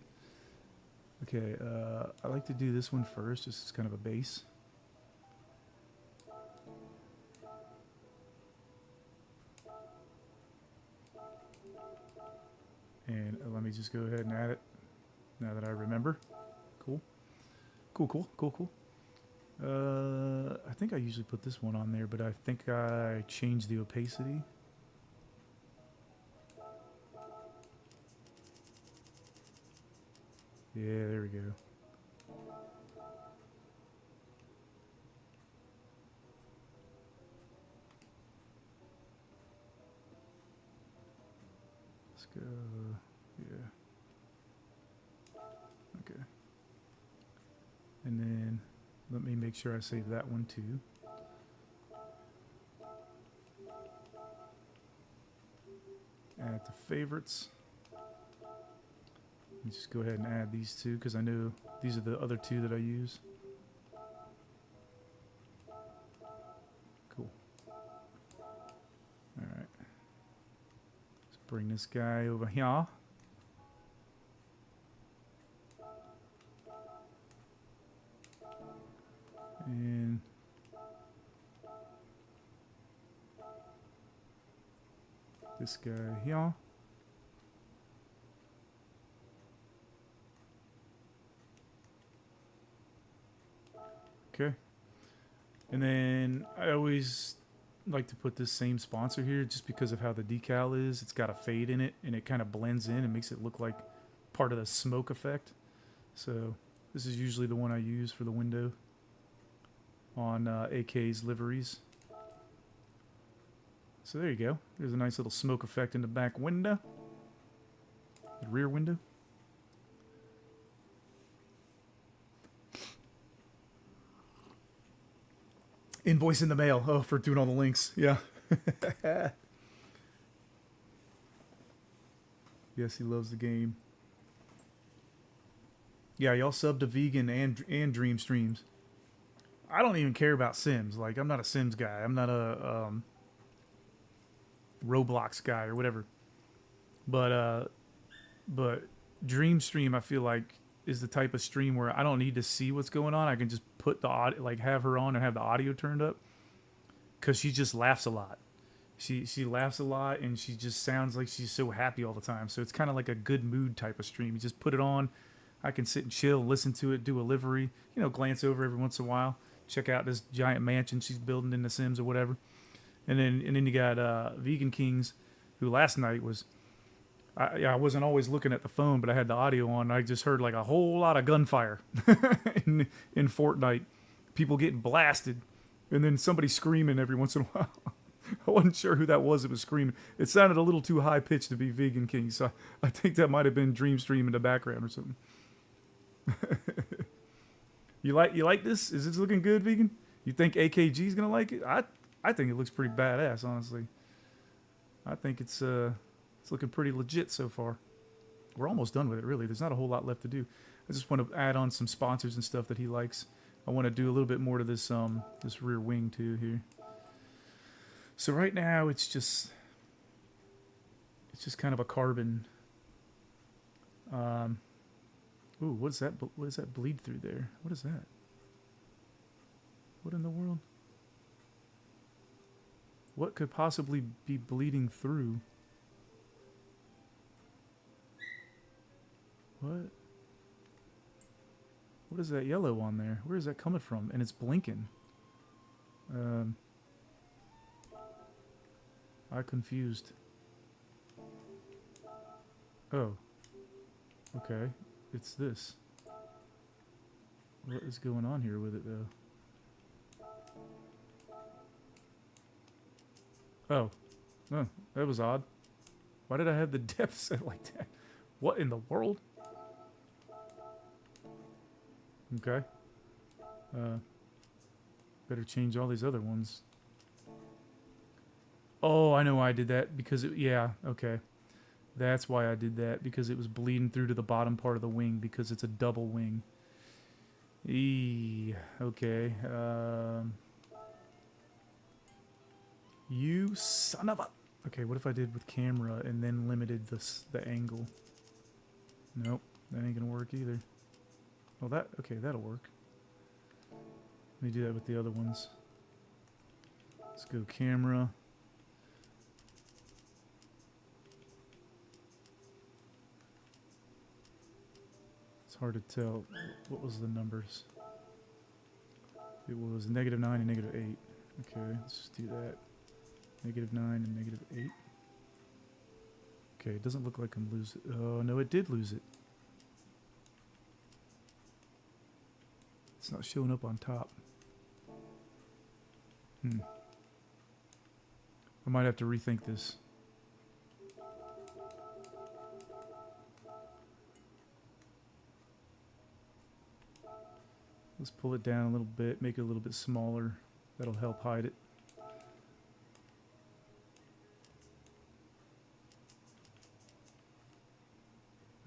Okay, I like to do this one first, just as kind of a base. And let me just go ahead and add it now that I remember. Cool. Cool. I think I usually put this one on there, but I think I changed the opacity. Yeah, there we go. Let's go. Yeah. Okay. And then let me make sure I save that one too. Add to favorites. Just go ahead and add these two because I know these are the other two that I use. Cool. Alright. Let's bring this guy over here. And this guy here. Okay. And then I always like to put this same sponsor here just because of how the decal is. It's got a fade in it and it kind of blends in and makes it look like part of the smoke effect. So This is usually the one I use for the window on AK's liveries. So there you go. There's a nice little smoke effect in the back window. The rear window. Invoice in the mail. Oh, for doing all the links. Yeah. Yes, he loves the game. Yeah, y'all sub to vegan and dream streams. I don't even care about Sims. Like, I'm not a Sims guy. I'm not a Roblox guy or whatever. But Dream Stream, I feel like, is the type of stream where I don't need to see what's going on. I can just put the audio, like have her on and have the audio turned up, because she just laughs a lot. She laughs a lot, and she just sounds like she's so happy all the time. So it's kind of like a good mood type of stream. You just put it on. I can sit and chill, listen to it, do a livery, glance over every once in a while, check out this giant mansion she's building in The Sims or whatever. And then you got Vegan Kings, who last night was, I wasn't always looking at the phone, but I had the audio on. I just heard like a whole lot of gunfire in Fortnite, people getting blasted, and then somebody screaming every once in a while. I wasn't sure who that was that was screaming. It sounded a little too high pitched to be Vegan King, so I think that might have been Dream Stream in the background or something. You like this? Is this looking good, Vegan? You think AKG's gonna like it? I think it looks pretty badass, honestly. I think it's looking pretty legit so far. We're almost done with it, really. There's not a whole lot left to do. I just want to add on some sponsors and stuff that he likes. I want to do a little bit more to this this rear wing too here. So right now it's just kind of a carbon. Ooh, what is that? What does that bleed through there? What is that? What in the world? What could possibly be bleeding through? What? What is that yellow on there? Where is that coming from? And it's blinking. I'm confused. Oh. Okay. It's this. What is going on here with it, though? Oh. Oh, that was odd. Why did I have the depth set like that? What in the world? Okay. Better change all these other ones. Oh, I know why I did that. Because it, yeah, okay. That's why I did that. Because it was bleeding through to the bottom part of the wing. Because it's a double wing. Okay. You son of a... Okay, what if I did with camera and then limited the angle? Nope, that ain't gonna work either. Well, okay, that'll work. Let me do that with the other ones. Let's go camera. It's hard to tell. What was the numbers? It was -9 and -8. Okay, let's just do that. -9 and -8. Okay, it doesn't look like I'm losing. Oh, no, it did lose it. It's not showing up on top. I might have to rethink this. Let's pull it down a little bit, make it a little bit smaller. That'll help hide it.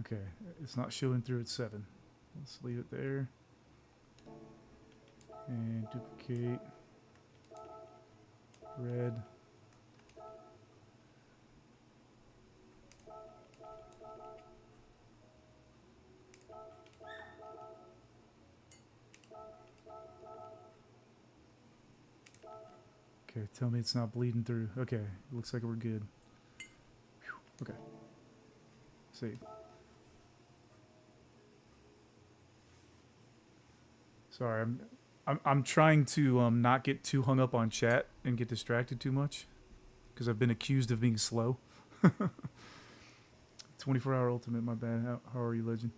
Okay, it's not showing through at 7. Let's leave it there. And duplicate. Red. Okay, tell me it's not bleeding through. Okay, it looks like we're good. Whew. Okay. Save. Sorry, I'm trying to not get too hung up on chat and get distracted too much, because I've been accused of being slow. 24-hour ultimate, my bad. How are you, Legend?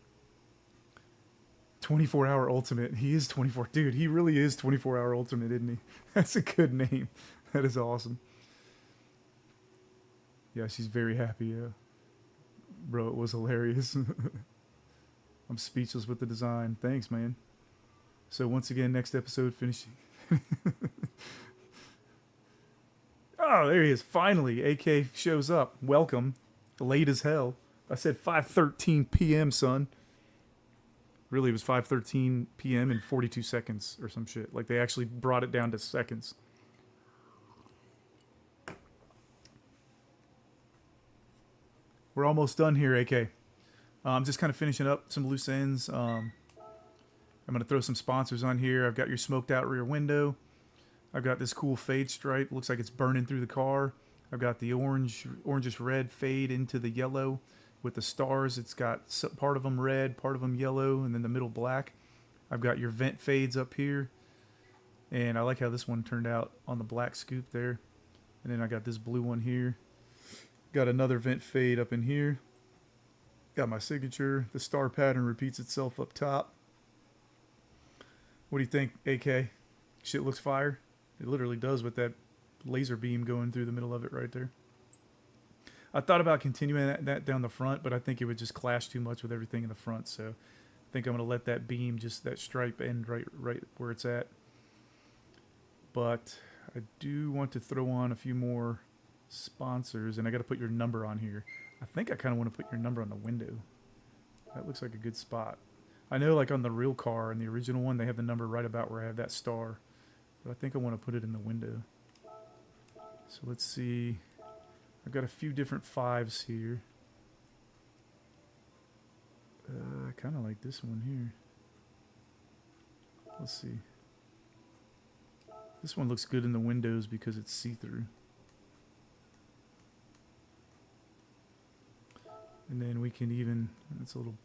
24-hour ultimate. He is 24. Dude, he really is 24-hour ultimate, isn't he? That's a good name. That is awesome. Yeah, she's very happy. Bro, it was hilarious. I'm speechless with the design. Thanks, man. So once again, next episode finishing. Oh, there he is. Finally, AK shows up. Welcome. Late as hell. I said 5:13 p.m., son. Really, it was 5:13 p.m. and 42 seconds or some shit. Like, they actually brought it down to seconds. We're almost done here, AK. I'm just kind of finishing up some loose ends. I'm going to throw some sponsors on here. I've got your smoked out rear window. I've got this cool fade stripe. Looks like it's burning through the car. I've got the orangish red fade into the yellow with the stars. It's got part of them red, part of them yellow, and then the middle black. I've got your vent fades up here. And I like how this one turned out on the black scoop there. And then I got this blue one here. Got another vent fade up in here. Got my signature. The star pattern repeats itself up top. What do you think, AK? Shit looks fire? It literally does with that laser beam going through the middle of it right there. I thought about continuing that down the front, but I think it would just clash too much with everything in the front. So I think I'm going to let that beam, just that stripe, end right where it's at. But I do want to throw on a few more sponsors, and I got to put your number on here. I think I kind of want to put your number on the window. That looks like a good spot. I know, like on the real car, in the original one, they have the number right about where I have that star. But I think I want to put it in the window. So let's see. I've got a few different 5s here. I kind of like this one here. Let's see. This one looks good in the windows because it's see-through. And then we can even, that's a little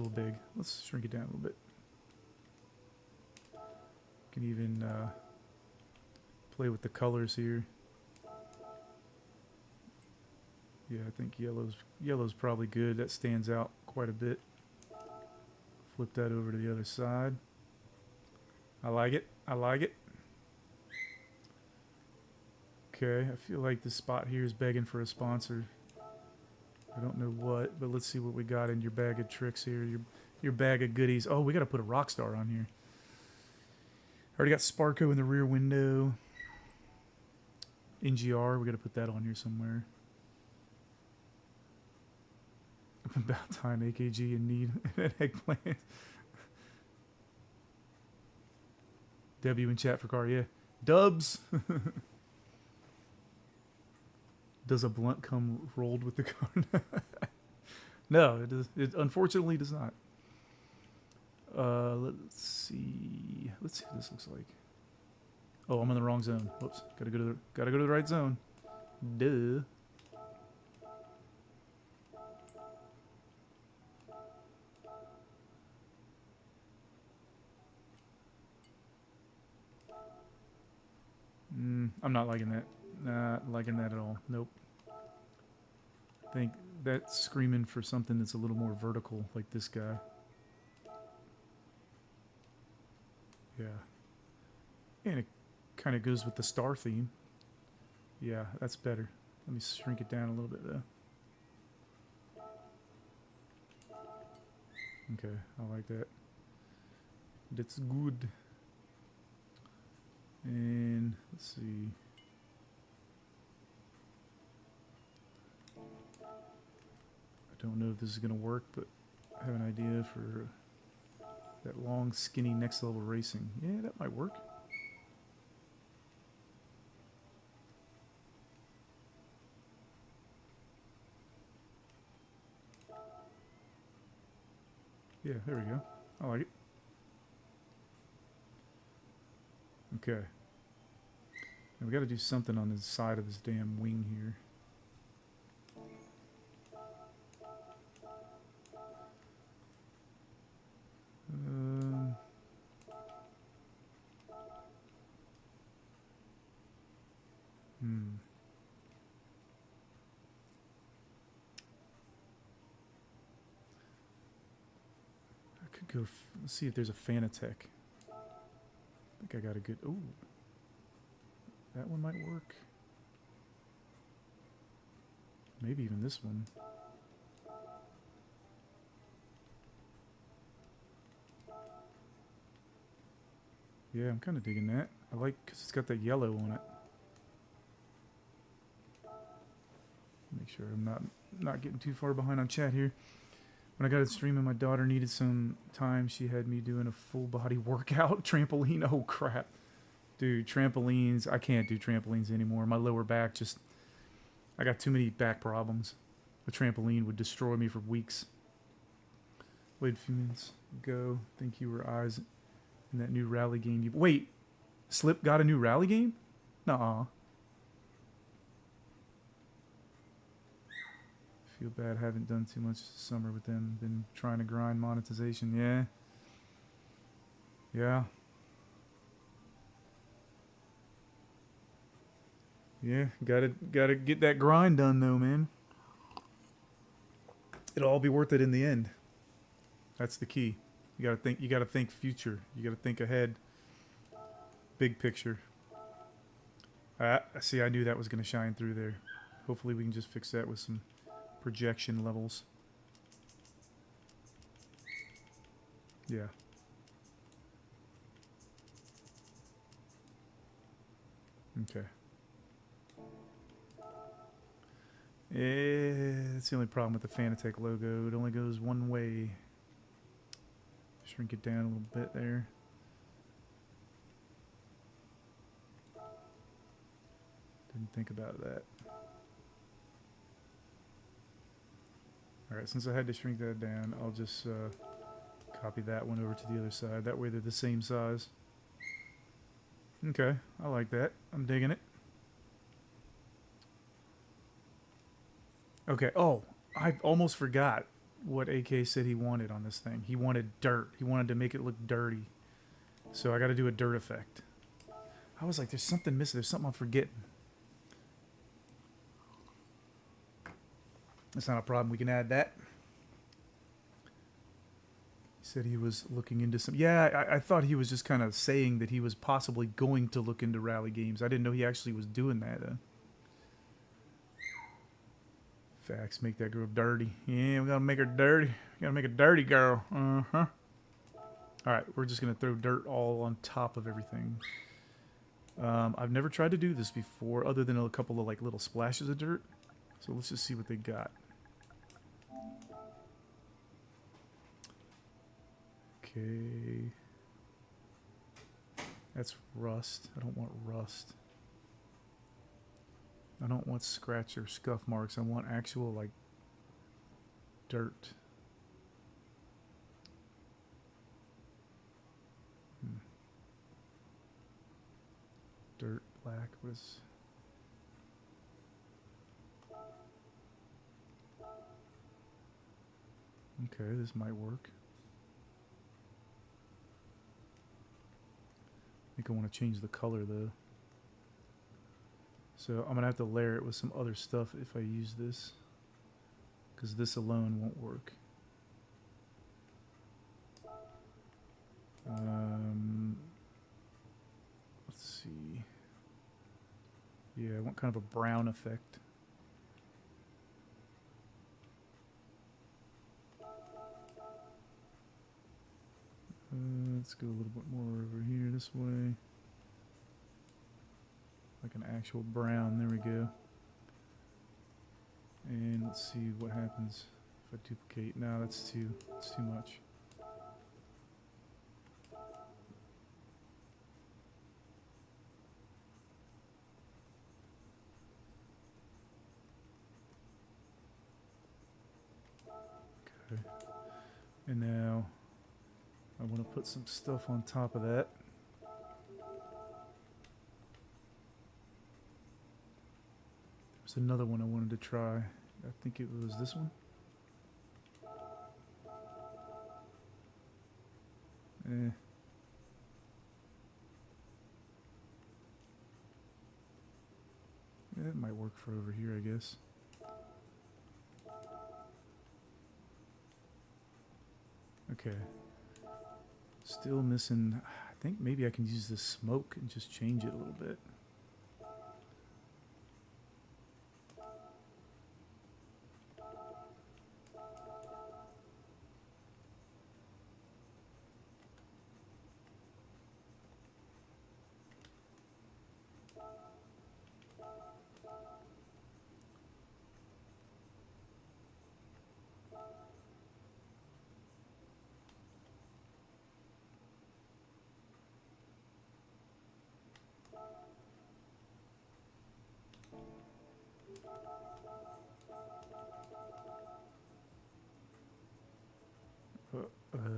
big. Let's shrink it down a little bit. We can even play with the colors here. Yeah, I think yellow's probably good. That stands out quite a bit. Flip that over to the other side. I like it. I like it. Okay, I feel like this spot here is begging for a sponsor. I don't know what, but let's see what we got in your bag of tricks here. Your bag of goodies. Oh, we got to put a Rockstar on here. Already got Sparko in the rear window. NGR, we got to put that on here somewhere. About time, AKG in need an eggplant. W in chat for car, yeah. Dubs. Does a blunt come rolled with the car? No, it does. It unfortunately does not. Let's see. Let's see what this looks like. Oh, I'm in the wrong zone. Whoops. Gotta go to the right zone. Duh. I'm not liking that. Not liking that at all. Nope. I think that's screaming for something that's a little more vertical, like this guy. Yeah. And it kind of goes with the star theme. Yeah, that's better. Let me shrink it down a little bit, though. Okay, I like that. That's good. And let's see. I don't know if this is going to work, but I have an idea for that long, skinny next level racing. Yeah, that might work. Yeah, there we go. I like it. Okay. Now we got to do something on the side of this damn wing here. I could go. Let's see if there's a Fanatec. I think I got a good. Ooh, that one might work. Maybe even this one. Yeah, I'm kind of digging that. I like because it's got that yellow on it. Make sure I'm not getting too far behind on chat here. When I got it streaming, my daughter needed some time. She had me doing a full body workout trampoline. Oh crap, dude, trampolines. I can't do trampolines anymore. My lower back just. I got too many back problems. A trampoline would destroy me for weeks. Wait a few minutes ago. Think you were eyes in that new rally game. Wait, Slip got a new rally game? Nuh-uh. Feel bad, haven't done too much this summer with them. Been trying to grind monetization. Yeah. Gotta get that grind done though, man. It'll all be worth it in the end. That's the key. You gotta think future. You gotta think ahead. Big picture. See, I knew that was gonna shine through there. Hopefully we can just fix that with some projection levels. Yeah. Okay. That's the only problem with the Fanatec logo. It only goes one way. Shrink it down a little bit there. Didn't think about that. Alright, since I had to shrink that down, I'll just copy that one over to the other side. That way they're the same size. Okay, I like that. I'm digging it. Okay, oh, I almost forgot what AK said he wanted on this thing. He wanted dirt. He wanted to make it look dirty. So I got to do a dirt effect. I was like, there's something missing. There's something I'm forgetting. That's not a problem. We can add that. He said he was looking into some... Yeah, I thought he was just kind of saying that he was possibly going to look into rally games. I didn't know he actually was doing that. Facts, make that girl dirty. Yeah, we gotta make her dirty. We gotta make a dirty girl. Uh-huh. Alright, we're just gonna throw dirt all on top of everything. I've never tried to do this before, other than a couple of like little splashes of dirt. So let's just see what they got. Okay. That's rust. I don't want rust. I don't want scratch or scuff marks. I want actual, like, dirt. Dirt, black, what is... Okay, this might work. I think I want to change the color, though. So I'm going to have to layer it with some other stuff if I use this. Because this alone won't work. Let's see. Yeah, I want kind of a brown effect. Let's go a little bit more over here this way. Like an actual brown. There we go. And let's see what happens if I duplicate. No, that's too much. Okay. And now I want to put some stuff on top of that. There's another one I wanted to try. I think it was this one. Yeah, it might work for over here, I guess. Okay. Still missing. I think maybe I can use the smoke and just change it a little bit.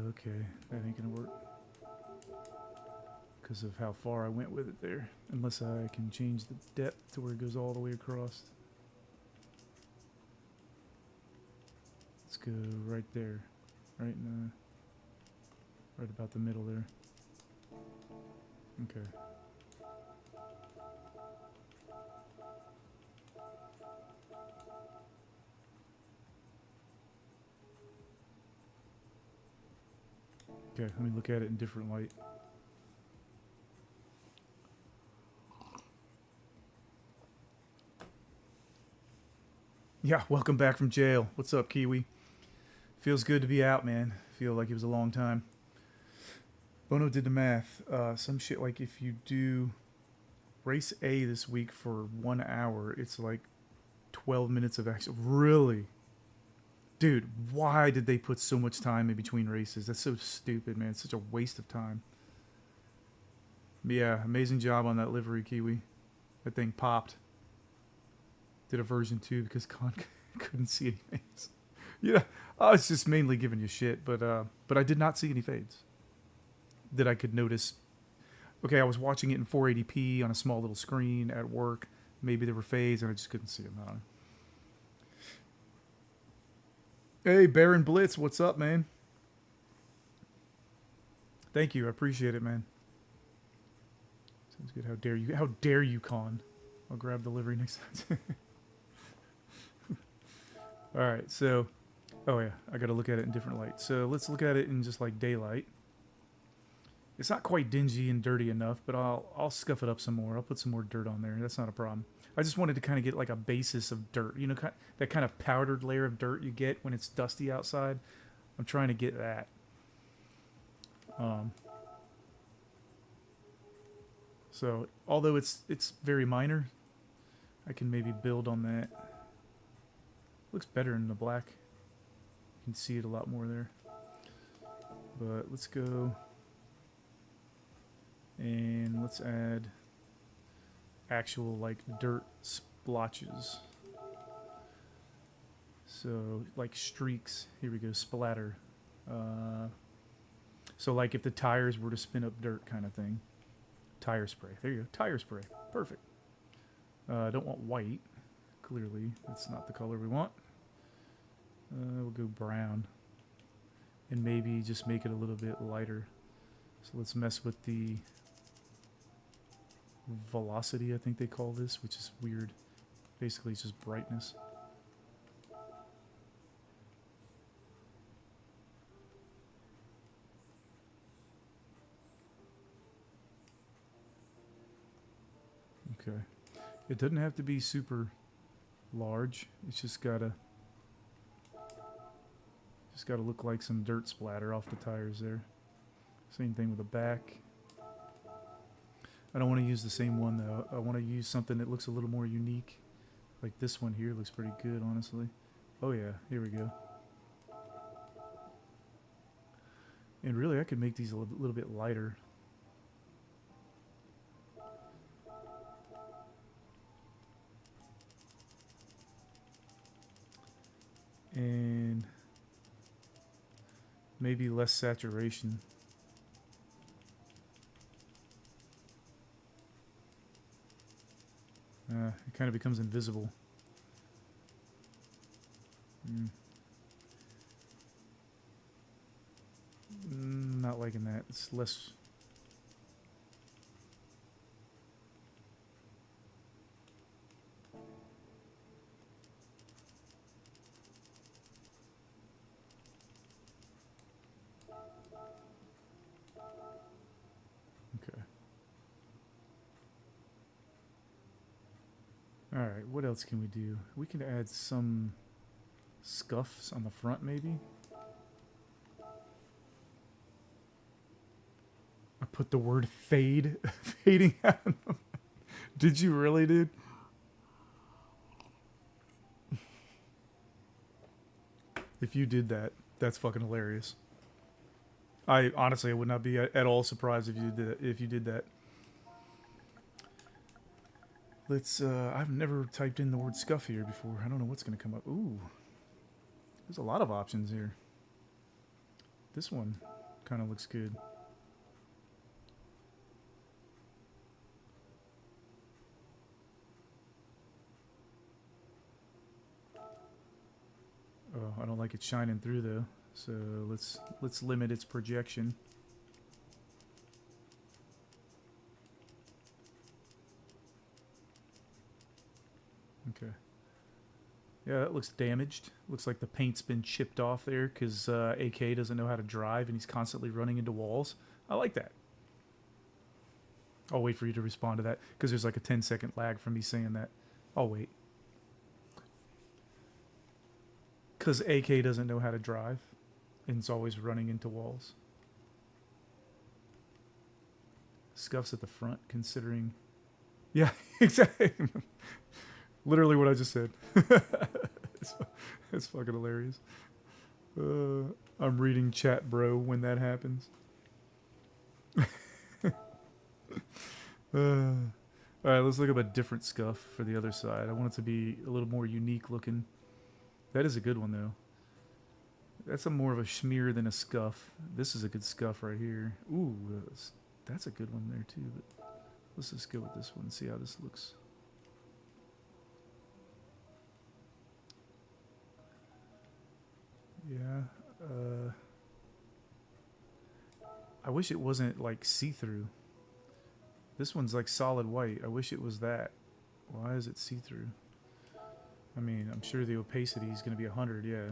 Okay, that ain't gonna work because of how far I went with it there. Unless I can change the depth to where it goes all the way across. Let's go right there, right about the middle there. Okay. Okay, let me look at it in different light. Yeah, welcome back from jail. What's up, Kiwi? Feels good to be out, man. Feel like it was a long time. Bono did the math. Some shit like if you do race A this week for 1 hour, it's like 12 minutes of action. Really? Dude, why did they put so much time in between races? That's so stupid, man. It's such a waste of time. But yeah, amazing job on that livery, Kiwi. That thing popped. Did a version 2 because Con couldn't see any fades. Yeah, I was just mainly giving you shit, but I did not see any fades that I could notice. Okay, I was watching it in 480p on a small little screen at work. Maybe there were fades and I just couldn't see them. I don't know. Hey, Baron Blitz, what's up, man? Thank you, I appreciate it, man. Sounds good. How dare you? How dare you, Con? I'll grab the livery next time. All right, so, oh yeah, I got to look at it in different light. So let's look at it in just like daylight. It's not quite dingy and dirty enough, but I'll scuff it up some more. I'll put some more dirt on there. That's not a problem. I just wanted to kind of get like a basis of dirt. You know, that kind of powdered layer of dirt you get when it's dusty outside. I'm trying to get that. So, although it's very minor, I can maybe build on that. Looks better in the black. You can see it a lot more there. But let's go and let's add actual like dirt splotches. So like streaks. Here we go, splatter. So like if the tires were to spin up dirt kind of thing. Tire spray. There you go. Tire spray. Perfect. I don't want white. Clearly, that's not the color we want. We'll go brown. And maybe just make it a little bit lighter. So let's mess with the velocity, I think they call this, which is weird. Basically, it's just brightness. Okay. It doesn't have to be super large. It's just gotta look like some dirt splatter off the tires there. Same thing with the back. I don't want to use the same one though. I want to use something that looks a little more unique. Like this one here looks pretty good, honestly. Oh yeah, here we go. And really, I could make these a little bit lighter. And maybe less saturation. It kind of becomes invisible. Not liking that. It's less. Alright, what else can we do? We can add some scuffs on the front, maybe? I put the word fade, fading out. Did you really, dude? If you did that, that's fucking hilarious. I honestly, I would not be at all surprised if you did that. Let's. I've never typed in the word scuff here before. I don't know what's gonna come up. Ooh, there's a lot of options here. This one kind of looks good. Oh, I don't like it shining through though. So let's limit its projection. Okay. Yeah, that looks damaged. Looks like the paint's been chipped off there because AK doesn't know how to drive and he's constantly running into walls. I like that. I'll wait for you to respond to that because there's like a 10-second lag from me saying that. I'll wait. Because AK doesn't know how to drive and it's always running into walls. Scuffs at the front considering... Yeah, exactly. Literally what I just said. It's fucking hilarious. I'm reading chat, bro, when that happens. Alright, let's look up a different scuff for the other side. I want it to be a little more unique looking. That is a good one, though. That's a more of a smear than a scuff. This is a good scuff right here. Ooh, that's a good one there, too. But let's just go with this one and see how this looks. Yeah. I wish it wasn't, like, see-through. This one's, like, solid white. I wish it was that. Why is it see-through? I mean, I'm sure the opacity is going to be 100, yeah.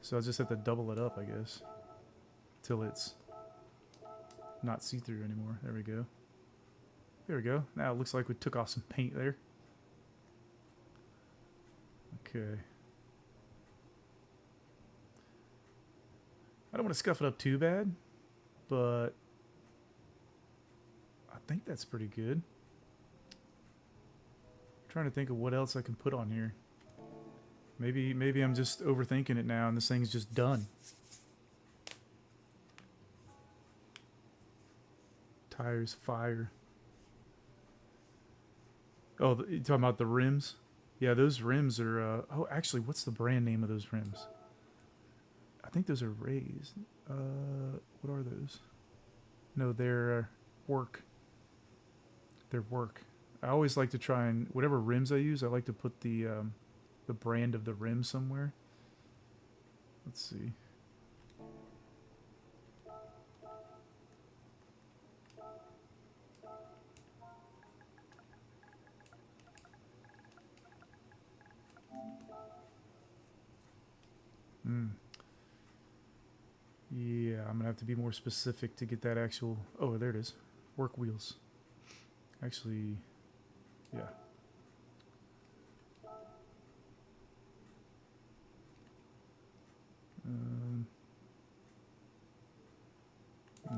So I'll just have to double it up, I guess. Till it's not see-through anymore. There we go. There we go. Now it looks like we took off some paint there. Okay. I don't want to scuff it up too bad, but I think that's pretty good. I'm trying to think of what else I can put on here. Maybe I'm just overthinking it now and this thing's just done. Tires, fire. Oh, you talking about the rims? Yeah, those rims are... oh, actually, what's the brand name of those rims? I think those are raised. What are those? No, they're work. They're work. I always like to try and... Whatever rims I use, I like to put the brand of the rim somewhere. Let's see. Yeah, I'm gonna have to be more specific to get that actual... Oh, there it is. Work wheels. Actually, yeah. No,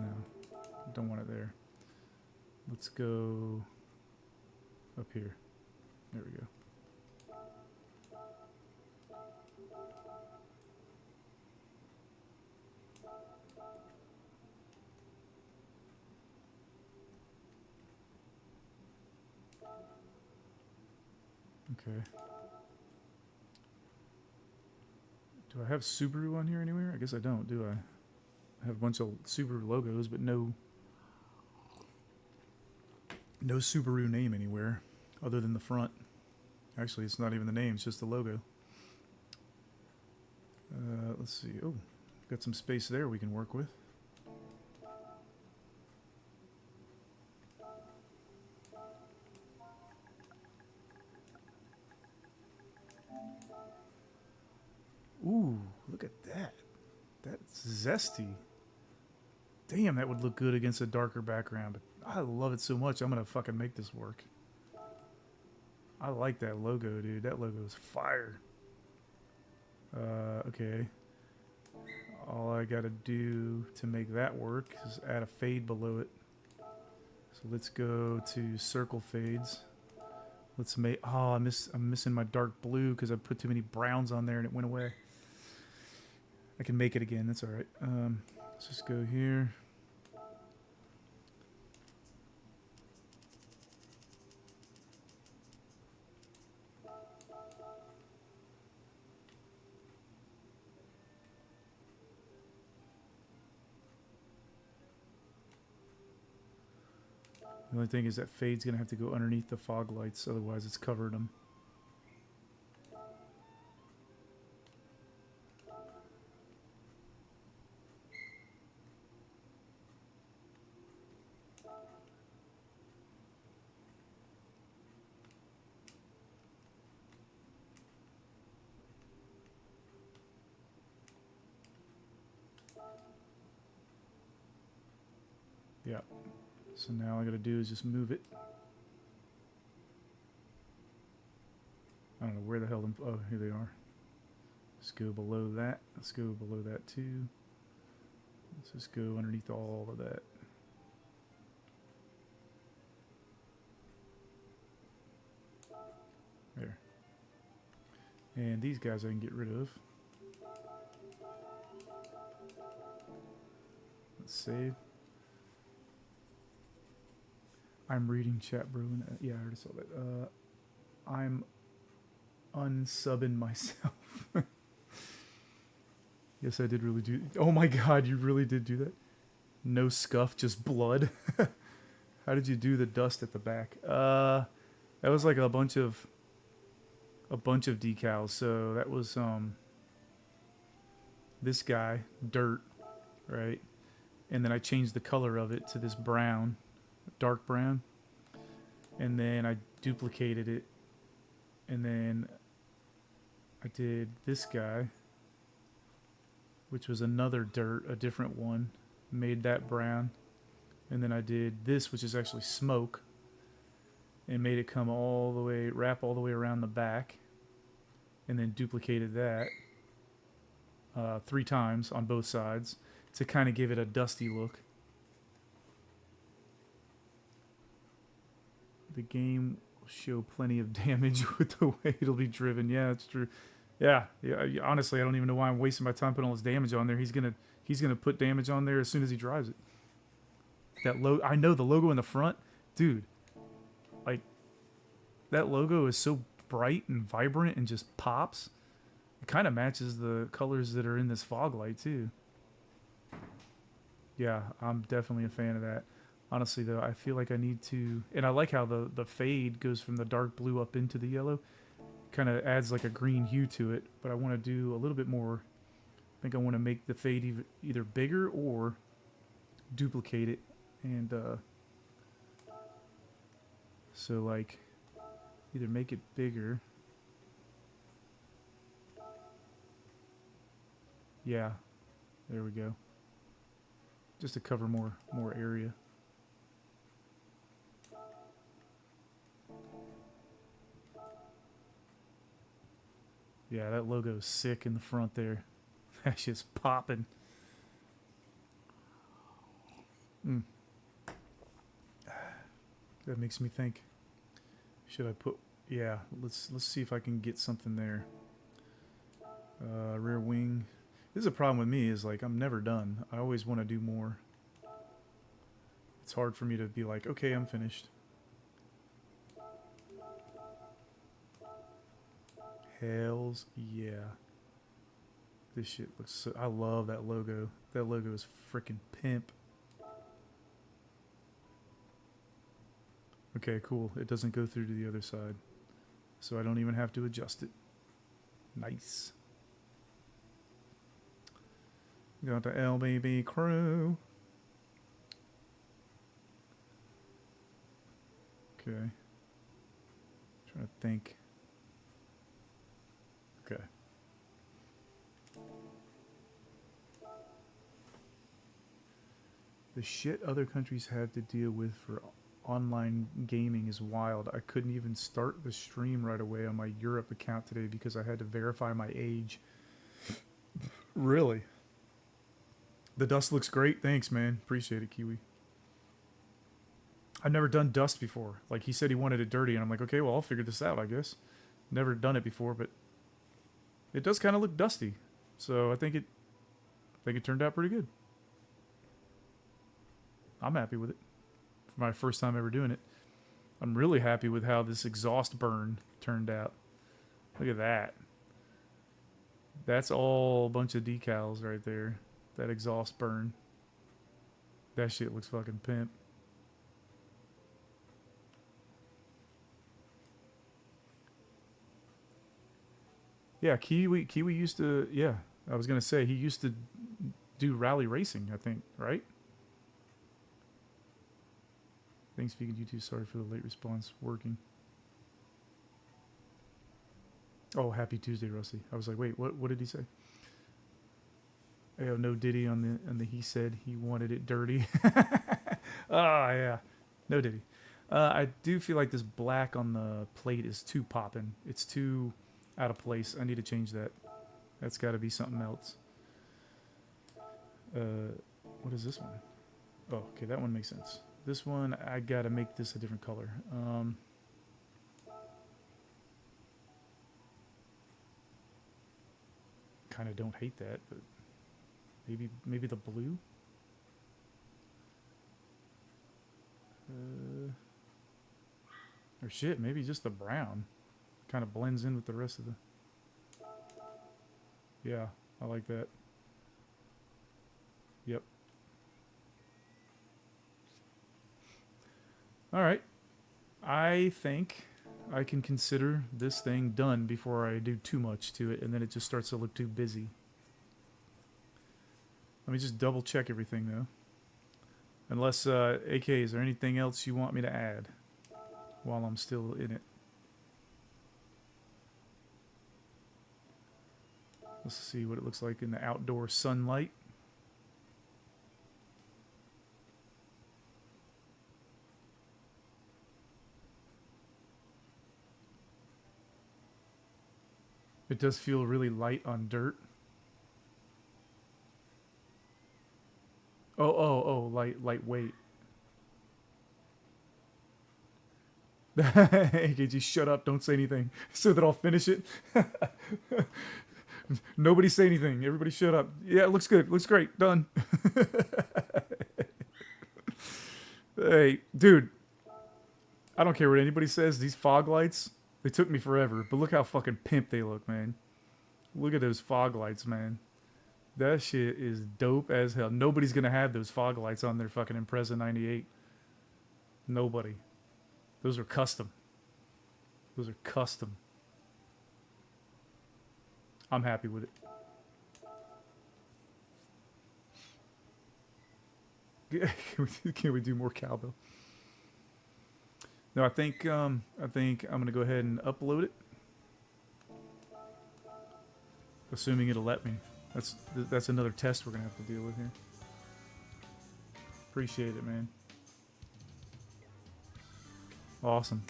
don't want it there. Let's go up here. There we go. Okay. Do I have Subaru on here anywhere? I guess I don't, do I? I have a bunch of Subaru logos, but no Subaru name anywhere other than the front. Actually, it's not even the name, it's just the logo. Let's see. Oh, got some space there we can work with. Ooh, look at that. That's zesty. Damn, that would look good against a darker background, but I love it so much, I'm gonna fucking make this work. I like that logo, dude. That logo is fire. Okay. All I gotta do to make that work is add a fade below it. So let's go to circle fades. Let's make. Oh, I'm missing my dark blue because I put too many browns on there and it went away. I can make it again. That's all right. Let's just go here. The only thing is that fade's gonna have to go underneath the fog lights, otherwise it's covered them. Yeah. So now all I gotta do is just move it. I don't know where the hell them. Oh, here they are. Let's go below that. Let's go below that too. Let's just go underneath all of that. There. And these guys I can get rid of. Let's save. I'm reading chat, bro. Yeah, I already saw that. I'm unsubbing myself. Yes, I did really do. Oh my god, you really did do that? No scuff, just blood. How did you do the dust at the back? That was like a bunch of decals. So that was this guy, dirt, right? And then I changed the color of it to this brown, dark brown. And then I duplicated it. And then I did this guy, which was another dirt, a different one, made that brown. And then I did this, which is actually smoke, and made it come all the way, wrap all the way around the back, and then duplicated that 3 times on both sides to kind of give it a dusty look. The game will show plenty of damage with the way it'll be driven. Yeah, that's true. Yeah. Honestly, I don't even know why I'm wasting my time putting all this damage on there. He's gonna put damage on there as soon as he drives it. That I know the logo in the front, dude. Like, that logo is so bright and vibrant and just pops. It kind of matches the colors that are in this fog light too. Yeah, I'm definitely a fan of that. Honestly, though, I feel like I need to... And I like how the fade goes from the dark blue up into the yellow. Kind of adds like a green hue to it. But I want to do a little bit more... I think I want to make the fade either bigger or duplicate it. And, so, like, either make it bigger... Yeah, there we go. Just to cover more area. Yeah, that logo is sick in the front there. That's just popping. That makes me think. Should I put... Yeah, let's see if I can get something there. Rear wing. This is a problem with me, is like I'm never done. I always want to do more. It's hard for me to be like, okay, I'm finished. Hells yeah. This shit looks so... I love that logo. That logo is freaking pimp. Okay, cool. It doesn't go through to the other side. So I don't even have to adjust it. Nice. Got the LBB crew. Okay. Trying to think. Okay. The shit other countries have to deal with for online gaming is wild. I couldn't even start the stream right away on my Europe account today because I had to verify my age. Really? The dust looks great. Thanks, man. Appreciate it, Kiwi. I've never done dust before. Like, he said he wanted it dirty, and I'm like, okay, well, I'll figure this out, I guess. Never done it before, but it does kind of look dusty. So I think it turned out pretty good. I'm happy with it. For my first time ever doing it. I'm really happy with how this exhaust burn turned out. Look at that. That's all a bunch of decals right there. That exhaust burn. That shit looks fucking pimp. Yeah, Kiwi used to, yeah, I was going to say, he used to do rally racing, I think, right? Thanks, Vegan YouTube. Sorry for the late response. Working. Oh, happy Tuesday, Rusty. I was like, wait, what did he say? Oh, no Diddy on the he said he wanted it dirty. Ah, yeah. No Diddy. I do feel like this black on the plate is too poppin'. It's too out of place. I need to change that. That's got to be something else. What is this one? Oh, okay, that one makes sense. This one, I got to make this a different color. Kind of don't hate that, but maybe the blue? Or shit, maybe just the brown. Kind of blends in with the rest of the... Yeah, I like that. Yep. Alright. I think I can consider this thing done before I do too much to it, and then it just starts to look too busy. Let me just double check everything, though. Unless, AK, is there anything else you want me to add while I'm still in it? Let's see what it looks like in the outdoor sunlight. It does feel really light on dirt. Oh, lightweight. AKG, shut up, don't say anything, so that I'll finish it. Nobody say anything, everybody shut up. Yeah, it looks good, looks great, done. Hey, dude, I don't care what anybody says, these fog lights, they took me forever, but look how fucking pimp they look, man. Look at those fog lights, man. That shit is dope as hell. Nobody's gonna have those fog lights on their fucking Impreza 98. Nobody. Those are custom. Those are custom. I'm happy with it. Can we do more cowbell? No, I think I'm gonna go ahead and upload it. Assuming it'll let me. That's another test we're gonna have to deal with here. Appreciate it, man. Awesome.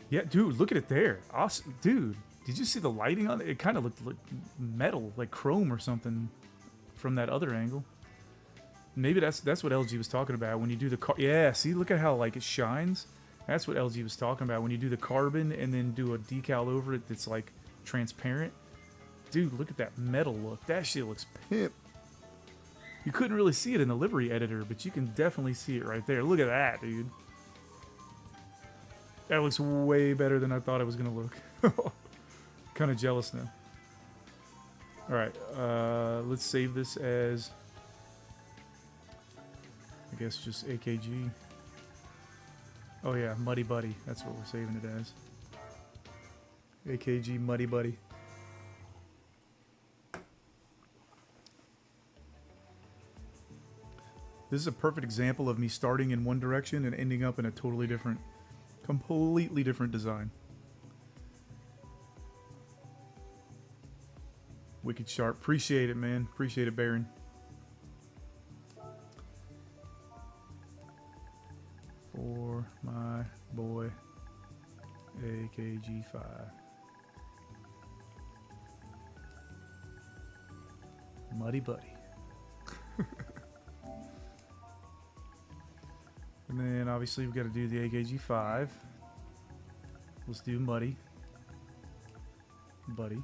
Yeah, dude, look at it there. Awesome, dude. Did you see the lighting on it? It kind of looked like metal, like chrome or something, from that other angle. Maybe that's what LG was talking about when you do the car. Yeah, see, look at how like it shines. That's what LG was talking about when you do the carbon and then do a decal over it that's like transparent. Dude, look at that metal look. That shit looks pimp. You couldn't really see it in the livery editor, but you can definitely see it right there. Look at that, dude. That looks way better than I thought it was going to look. Kind of jealous now. Alright, let's save this as, I guess, just AKG. Oh yeah, Muddy Buddy. That's what we're saving it as. AKG Muddy Buddy. This is a perfect example of me starting in one direction and ending up in a totally different, completely different design. Wicked sharp. Appreciate it, man. Appreciate it, Baron. for my boy AKG5. Muddy Buddy. And then obviously we've got to do the AKG5. Let's do Muddy Buddy.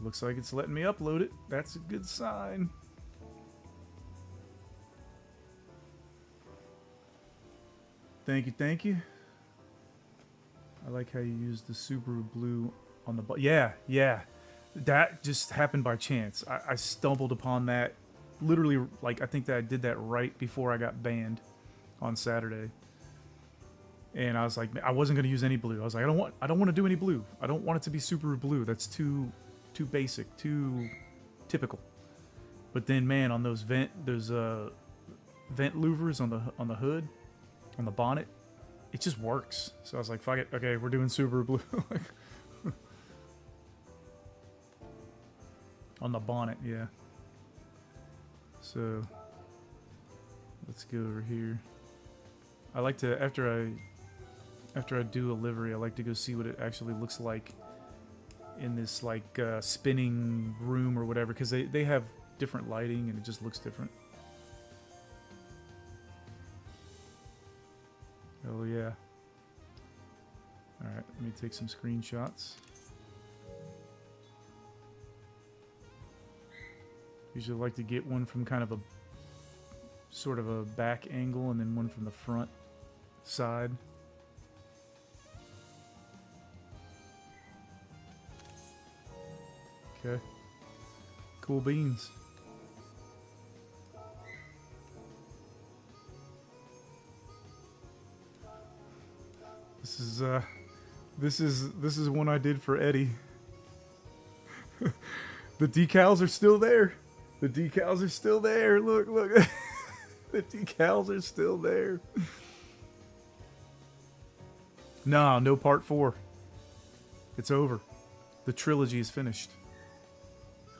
Looks like it's letting me upload it. That's a good sign. Thank you, thank you. I like how you use the Subaru blue on the yeah. That just happened by chance. I stumbled upon that literally, like, I think that I did that right before I got banned on Saturday. And I was like, I wasn't going to use any blue. I was like, I don't want to do any blue. I don't want it to be Subaru blue. That's too basic, too typical. But then, man, on those vent louvers on the hood, on the bonnet, it just works. So I was like, fuck it. Okay, we're doing Subaru blue. On the bonnet, yeah. So let's go over here. I like to, after I do a livery, I like to go see what it actually looks like in this, like, spinning room or whatever, because they have different lighting and it just looks different. Oh yeah. Alright, let me take some screenshots. Usually like to get one from kind of a sort of a back angle and then one from the front side. Okay. Cool beans. This is one I did for Eddie. The decals are still there. The decals are still there. Look. The decals are still there. No part 4. It's over. The trilogy is finished.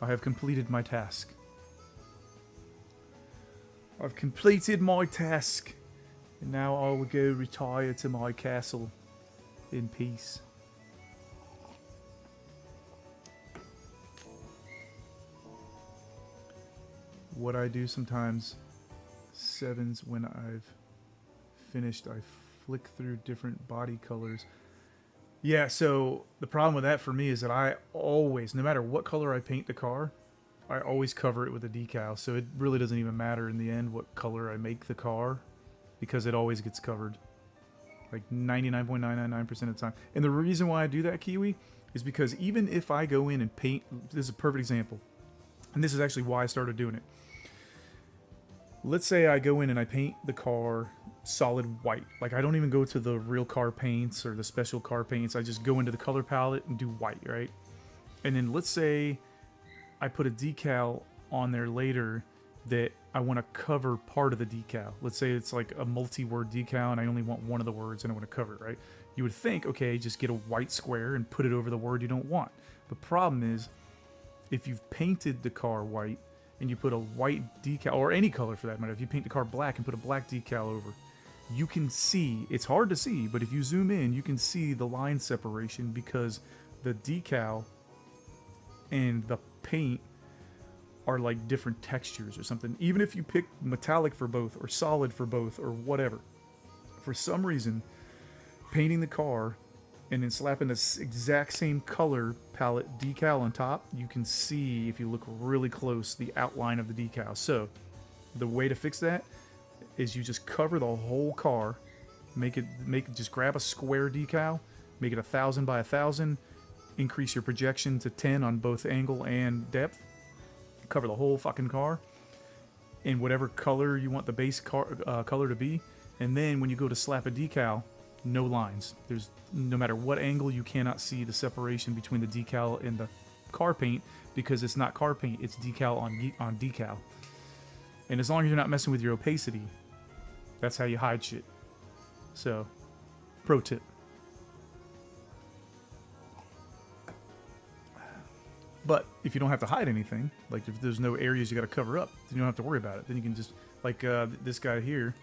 I have completed my task. I've completed my task. And now I will go retire to my castle in peace. What I do sometimes, 7s, when I've finished, I flick through different body colors. Yeah, so the problem with that for me is that I always, no matter what color I paint the car, I always cover it with a decal. So it really doesn't even matter in the end what color I make the car, because it always gets covered. Like 99.999% of the time. And the reason why I do that, Kiwi, is because even if I go in and paint, this is a perfect example, and this is actually why I started doing it. Let's say I go in and I paint the car solid white. Like, I don't even go to the real car paints or the special car paints. I just go into the color palette and do white, right? And then let's say I put a decal on there later that I want to cover part of the decal. Let's say it's like a multi-word decal and I only want one of the words and I want to cover it, right? You would think, okay, just get a white square and put it over the word you don't want. The problem is, if you've painted the car white and you put a white decal, or any color for that matter, if you paint the car black and put a black decal over, you can see, it's hard to see, but if you zoom in, you can see the line separation because the decal and the paint are like different textures or something. Even if you pick metallic for both or solid for both or whatever, for some reason, painting the car and then slapping this exact same color palette decal on top, you can see, if you look really close, the outline of the decal. So the way to fix that is you just cover the whole car, just grab a square decal, make it 1000 by 1000, increase your projection to 10 on both angle and depth, cover the whole fucking car in whatever color you want the base color to be, and then when you go to slap a decal, no lines. There's, no matter what angle, you cannot see the separation between the decal and the car paint, because it's not car paint, it's decal on decal. And as long as you're not messing with your opacity, that's how you hide shit. So, pro tip. But if you don't have to hide anything, like if there's no areas you got to cover up, then you don't have to worry about it. Then you can just, like this guy here,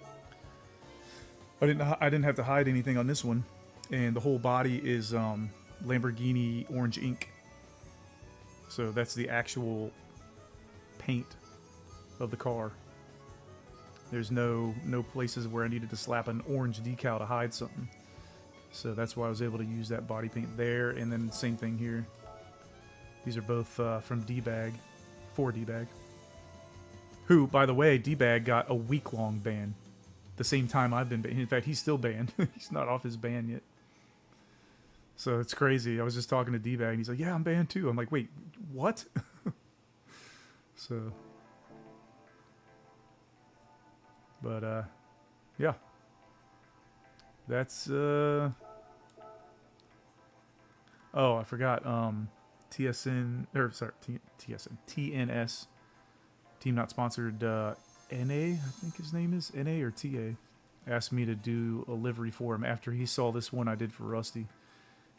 I didn't have to hide anything on this one, and the whole body is Lamborghini orange ink. So that's the actual paint of the car. There's no places where I needed to slap an orange decal to hide something. So that's why I was able to use that body paint there, and then same thing here. These are both from D-Bag, for D-Bag. Who, by the way, D-Bag got a week-long ban. The same time I've been banned. In fact, he's still banned. He's not off his ban yet. So it's crazy. I was just talking to D-Bag, and he's like, yeah, I'm banned too. I'm like, wait, what? So... But, yeah. That's, Oh, I forgot, TSN, or, sorry, TSN, TNS, Team Not Sponsored, NA, I think his name is, NA or TA, asked me to do a livery for him after he saw this one I did for Rusty.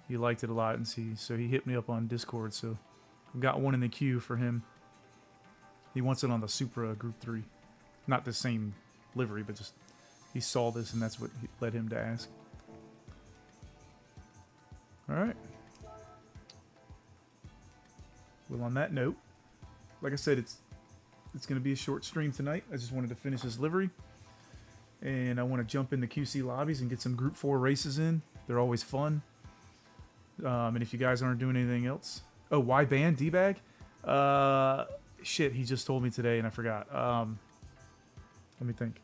He liked it a lot, and so he hit me up on Discord, so I've got one in the queue for him. He wants it on the Supra Group 3. Not the same livery, but just he saw this and that's what led him to ask. Alright. Well, on that note, like I said, it's going to be a short stream tonight. I just wanted to finish this livery, and I want to jump into QC lobbies and get some Group 4 races in. They're always fun. And if you guys aren't doing anything else... Oh, why ban D-Bag? Shit, he just told me today and I forgot. Let me think.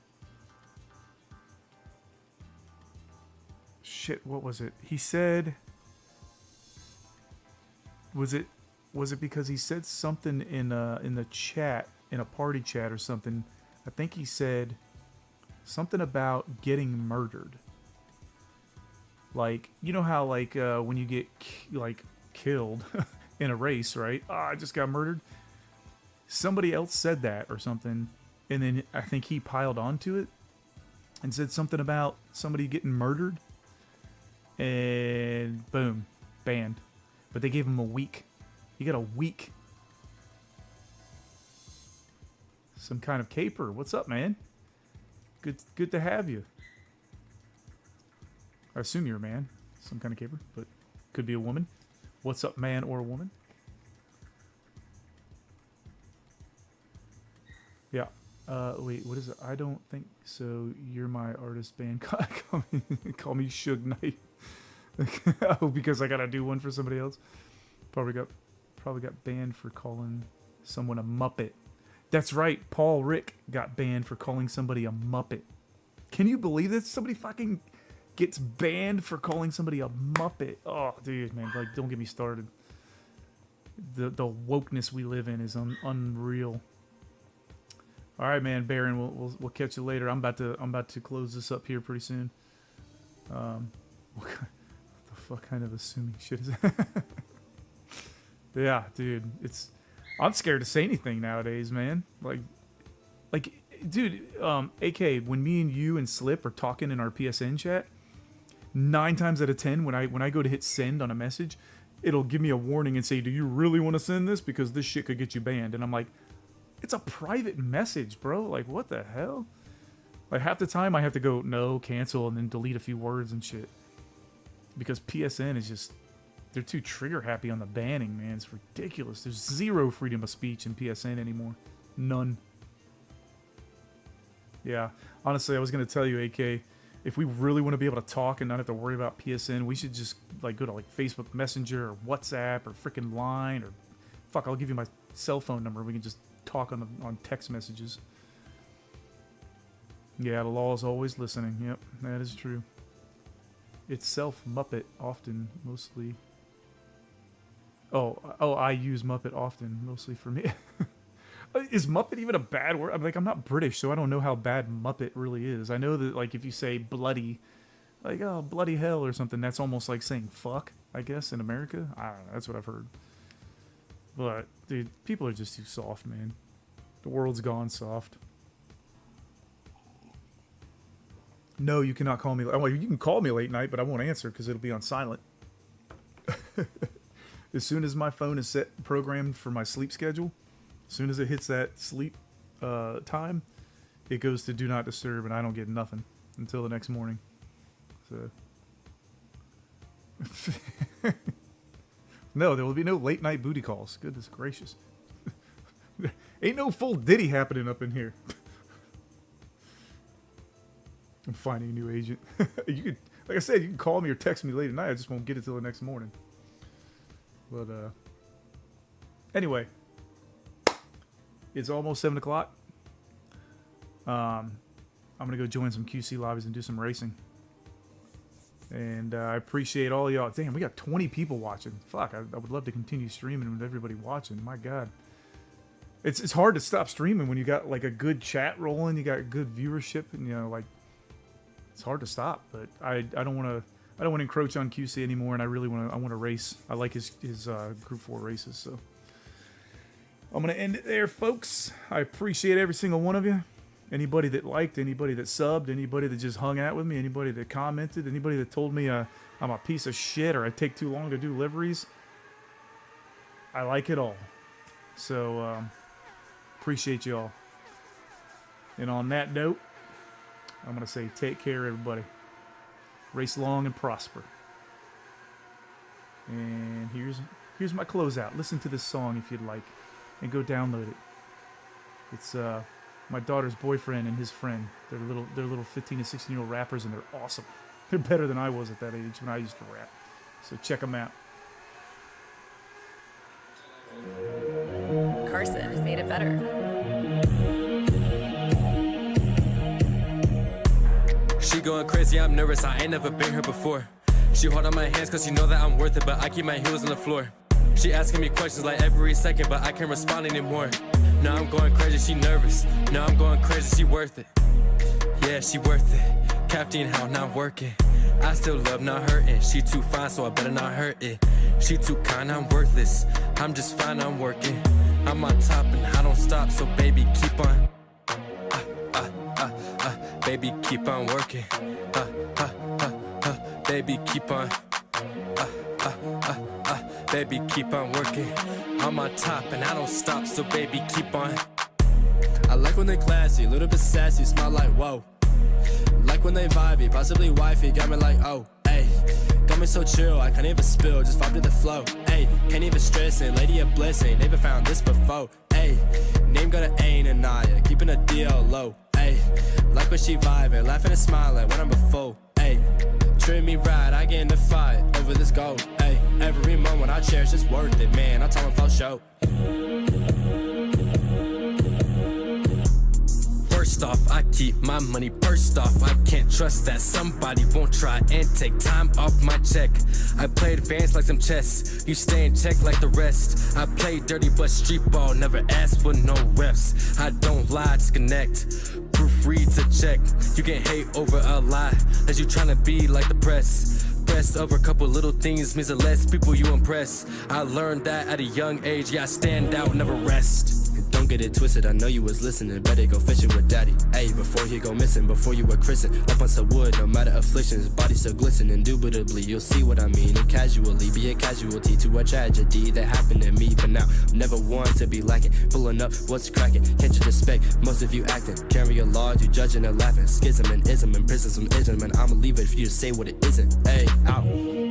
Shit, what was it? He said... Was it because he said something in the chat, in a party chat or something? I think he said something about getting murdered. Like, you know how like when you get killed in a race, right? Oh, I just got murdered. Somebody else said that or something, and then I think he piled onto it and said something about somebody getting murdered, and boom, banned. But they gave him a week. You got a week. Some kind of caper. What's up, man? Good to have you. I assume you're a man. Some kind of caper, but could be a woman. What's up, man or a woman? Yeah. Wait, what is it? I don't think so. You're my artist band. Call me Suge Knight. Oh, because I gotta do one for somebody else. Probably got banned for calling someone a Muppet. That's right. Paul Rick got banned for calling somebody a Muppet. Can you believe this? Somebody fucking gets banned for calling somebody a Muppet. Oh, dude, man, like, don't get me started. The wokeness we live in is unreal. All right, man, Baron, we'll catch you later. I'm about to close this up here pretty soon. What the fuck kind of assuming shit is that? Yeah, dude, I'm scared to say anything nowadays, man. Like, dude, AK, when me and you and Slip are talking in our PSN chat, 9 times out of 10, when I go to hit send on a message, it'll give me a warning and say, "Do you really want to send this? Because this shit could get you banned." And I'm like, it's a private message, bro. Like, what the hell? Like, half the time I have to go, no, cancel, and then delete a few words and shit. Because PSN is just... They're too trigger happy on the banning, man. It's ridiculous. There's zero freedom of speech in PSN anymore. None. Yeah. Honestly, I was going to tell you, AK, if we really want to be able to talk and not have to worry about PSN, we should just like go to like Facebook Messenger or WhatsApp or freaking Line or... Fuck, I'll give you my cell phone number. We can just talk on text messages. Yeah, the law is always listening. Yep, that is true. It's self-Muppet often, mostly... Oh, I use Muppet often, mostly for me. Is Muppet even a bad word? I'm not British, so I don't know how bad Muppet really is. I know that, like, if you say bloody, like, oh, bloody hell or something, that's almost like saying fuck, I guess, in America. I don't know, that's what I've heard. But, dude, people are just too soft, man. The world's gone soft. No, you cannot call me. Well, you can call me late night, but I won't answer because it'll be on silent. As soon as my phone is programmed for my sleep schedule, as soon as it hits that sleep time, it goes to do not disturb, and I don't get nothing until the next morning. So, no, there will be no late night booty calls. Goodness gracious. Ain't no full ditty happening up in here. I'm finding a new agent. You could, like I said, you can call me or text me late at night. I just won't get it till the next morning. But anyway, it's almost 7 o'clock. I'm gonna go join some QC lobbies and do some racing. And I appreciate all y'all. Damn, we got 20 people watching. Fuck, I would love to continue streaming with everybody watching. My God. It's hard to stop streaming when you got like a good chat rolling, you got good viewership, and you know, like, it's hard to stop. But I don't want to encroach on QC anymore, and I want to race. I like his Group 4 races, so I'm gonna end it there, folks. I appreciate every single one of you. Anybody that liked, anybody that subbed, anybody that just hung out with me, anybody that commented, anybody that told me I'm a piece of shit or I take too long to do liveries. I like it all. So appreciate y'all. And on that note, I'm going to say take care, everybody. Race long and prosper. And here's my closeout. Listen to this song if you'd like, and go download it. It's my daughter's boyfriend and his friend. They're little 15 to 16-year-old rappers, and they're awesome. They're better than I was at that age when I used to rap. So check them out. Carson made it better. She going crazy, I'm nervous, I ain't never been here before. She hold on my hands cause she know that I'm worth it, but I keep my heels on the floor. She asking me questions like every second, but I can't respond anymore. Now I'm going crazy, she nervous. Now I'm going crazy, she worth it. Yeah, she worth it. Caffeine how not working. I still love not hurting. She too fine, so I better not hurt it. She too kind, I'm worthless. I'm just fine, I'm working. I'm on top and I don't stop, so baby keep on. Baby keep on working. Baby keep on. Baby keep on working. I'm on top and I don't stop, so baby keep on. I like when they classy, a little bit sassy, smile like whoa. Like when they vibey, possibly wifey, got me like oh, ayy. Got me so chill, I can't even spill, just vibe to the flow, ayy. Can't even stress it, lady a blessing, never found this before, ayy. Name got an A and Naya, keeping a DL low, ayy. Like when she vibing, laughing and smiling when I'm a fool, ayy. Treat me right, I get in the fight over this goal, ayy. Every moment I cherish is worth it, man, I tell him for show. First off, I keep my money burst off. I can't trust that somebody won't try and take time off my check. I play advanced like some chess. You stay in check like the rest. I play dirty but street ball, never ask for no reps. I don't lie, just connect. Proofread to check. You can hate over a lie as you tryna be like the press. Press over a couple little things means the less people you impress. I learned that at a young age, yeah, I stand out, never rest. Don't get it twisted, I know you was listening. Better go fishing with daddy. Ayy, before he go missing, before you were christened. Up on some wood, no matter afflictions, body still glisten. Indubitably, you'll see what I mean. And casually be a casualty to a tragedy that happened to me. But now, I'm never one to be lacking. Pulling up, what's cracking? Can't you respect most of you acting? Carry a law, you judging and laughing. Schism and ism and prism some ism. And I'ma leave it for you to say what it isn't. Ayy, out.